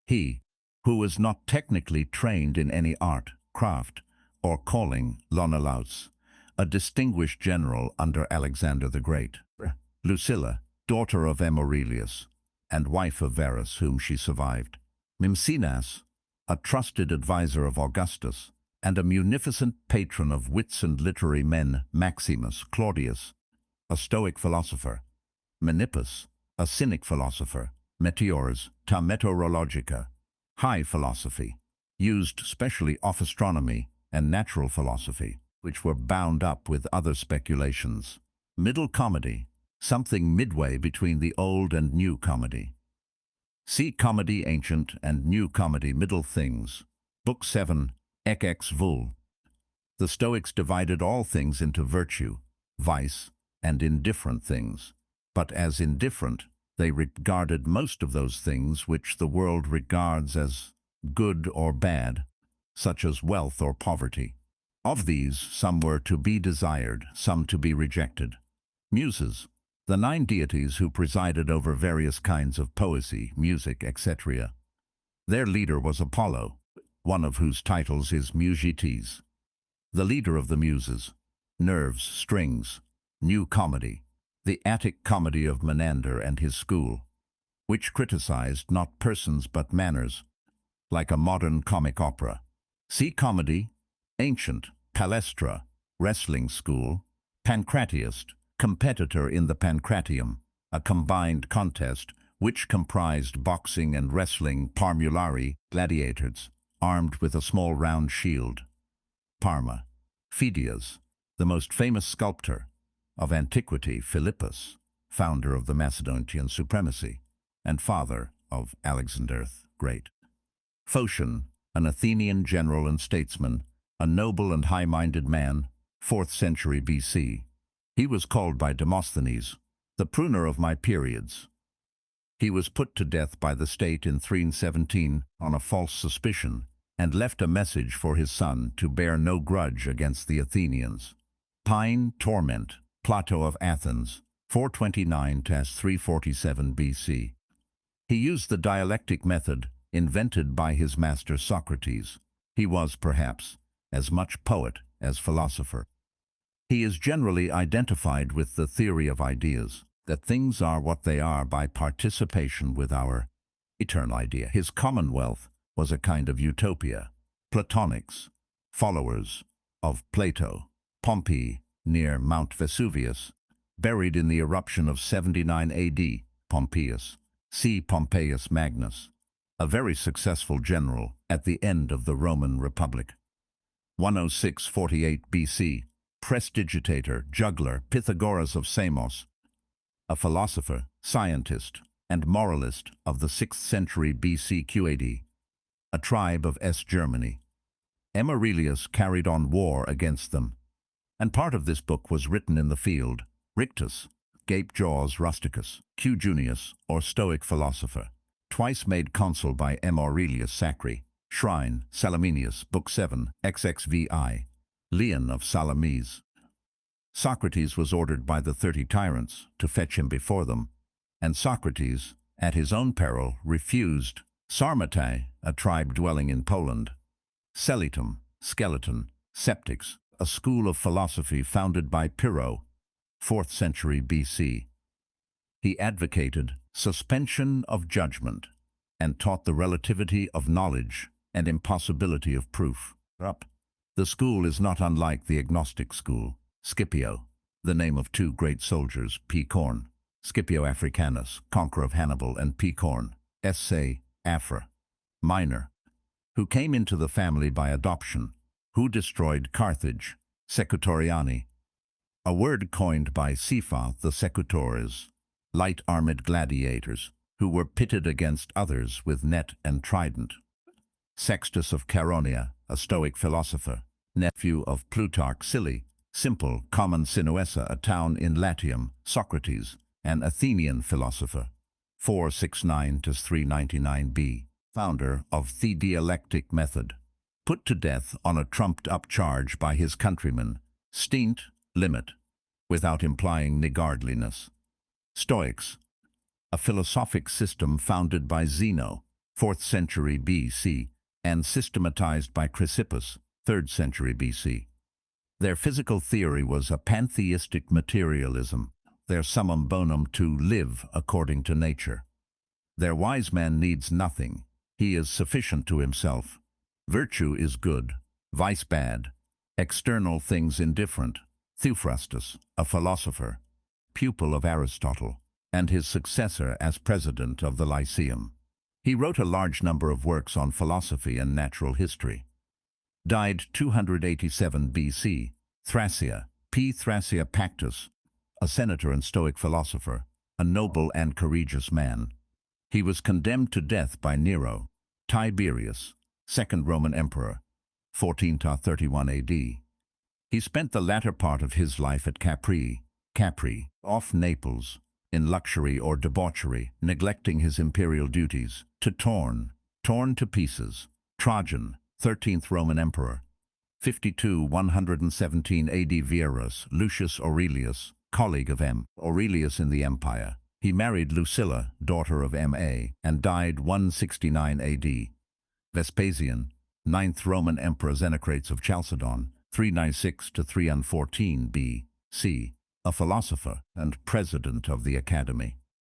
He, who was not technically trained in any art, craft, or calling, Lonelaus, a distinguished general under Alexander the Great. Lucilla, daughter of M. Aurelius, and wife of Verus, whom she survived. Mimcenas, a trusted advisor of Augustus, and a munificent patron of wits and literary men. Maximus Claudius, a Stoic philosopher. Menippus, a Cynic philosopher. Meteors, ta meteorologica, high philosophy, used specially of astronomy and natural philosophy, which were bound up with other speculations. Middle comedy, something midway between the old and new comedy. See Comedy Ancient and New Comedy Middle Things, Book 7, Ex Vul. The Stoics divided all things into virtue, vice, and indifferent things, but as indifferent, they regarded most of those things which the world regards as good or bad, such as wealth or poverty. Of these, some were to be desired, some to be rejected. Muses, the 9 deities who presided over various kinds of poesy, music, etc. Their leader was Apollo, one of whose titles is Musetes. The leader of the Muses, nerves, strings, new comedy, the Attic comedy of Menander and his school, which criticized not persons but manners, like a modern comic opera. See Comedy, Ancient, Palestra, wrestling school. Pancratiast, competitor in the Pancratium, a combined contest which comprised boxing and wrestling. Parmulari, gladiators, armed with a small round shield. Parma. Phidias, the most famous sculptor of antiquity. Philippus, founder of the Macedonian supremacy, and father of Alexander the Great. Phocion, an Athenian general and statesman, a noble and high-minded man, 4th century B.C. He was called by Demosthenes, the pruner of my periods. He was put to death by the state in 317 on a false suspicion, and left a message for his son to bear no grudge against the Athenians. Pine, Torment, Plato of Athens, 429–347 B.C. He used the dialectic method invented by his master Socrates. He was, perhaps, as much poet as philosopher. He is generally identified with the theory of ideas, that things are what they are by participation with our eternal idea. His commonwealth was a kind of utopia. Platonics, followers of Plato, Pompey, near Mount Vesuvius, buried in the eruption of 79 AD, Pompeius, C. Pompeius Magnus, a very successful general at the end of the Roman Republic. 106-48 BC, prestidigitator, juggler, Pythagoras of Samos, a philosopher, scientist, and moralist of the 6th century BC QAD, a tribe of Germany. M. Aurelius carried on war against them, and part of this book was written in the field. Rictus, Gape Jaws Rusticus, Q. Junius, or Stoic philosopher, twice made consul by M. Aurelius Sacri, Shrine, Salaminius, Book 7, XXVI, Leon of Salamis. Socrates was ordered by the 30 tyrants to fetch him before them, and Socrates, at his own peril, refused. Sarmatai, a tribe dwelling in Poland. Selitum, skeleton, Septics, a school of philosophy founded by Pyrrho, 4th century BC. He advocated suspension of judgment and taught the relativity of knowledge and impossibility of proof. The school is not unlike the agnostic school. Scipio, the name of 2 great soldiers, Picorn, Scipio Africanus, conqueror of Hannibal, and Picorn, S.A. Afra, minor, who came into the family by adoption, who destroyed Carthage, Secutoriani, a word coined by Sifa the Secutores, light-armed gladiators, who were pitted against others with net and trident. Sextus of Caronia, a Stoic philosopher, nephew of Plutarch Silly, simple, common Sinuessa, a town in Latium, Socrates, an Athenian philosopher, 469-399 B, founder of the dialectic method, put to death on a trumped-up charge by his countrymen, stint, limit, without implying niggardliness. Stoics, a philosophic system founded by Zeno, 4th century BC, and systematized by Chrysippus, 3rd century BC. Their physical theory was a pantheistic materialism, their summum bonum to live according to nature. Their wise man needs nothing, he is sufficient to himself. Virtue is good, vice bad, external things indifferent. Theophrastus, a philosopher, pupil of Aristotle, and his successor as president of the Lyceum. He wrote a large number of works on philosophy and natural history. Died 287 BC, Thracia, P. Thracia Pactus, a senator and Stoic philosopher, a noble and courageous man. He was condemned to death by Nero, Tiberius, 2nd Roman Emperor, 14-31 AD. He spent the latter part of his life at Capri, off Naples, in luxury or debauchery, neglecting his imperial duties, to torn to pieces. Trajan, 13th Roman Emperor, 52-117 AD. Verus, Lucius Aurelius, colleague of M. Aurelius in the Empire. He married Lucilla, daughter of M.A., and died 169 AD. Vespasian, 9th Roman Emperor, Xenocrates of Chalcedon, 396-314 B.C., a philosopher and president of the Academy.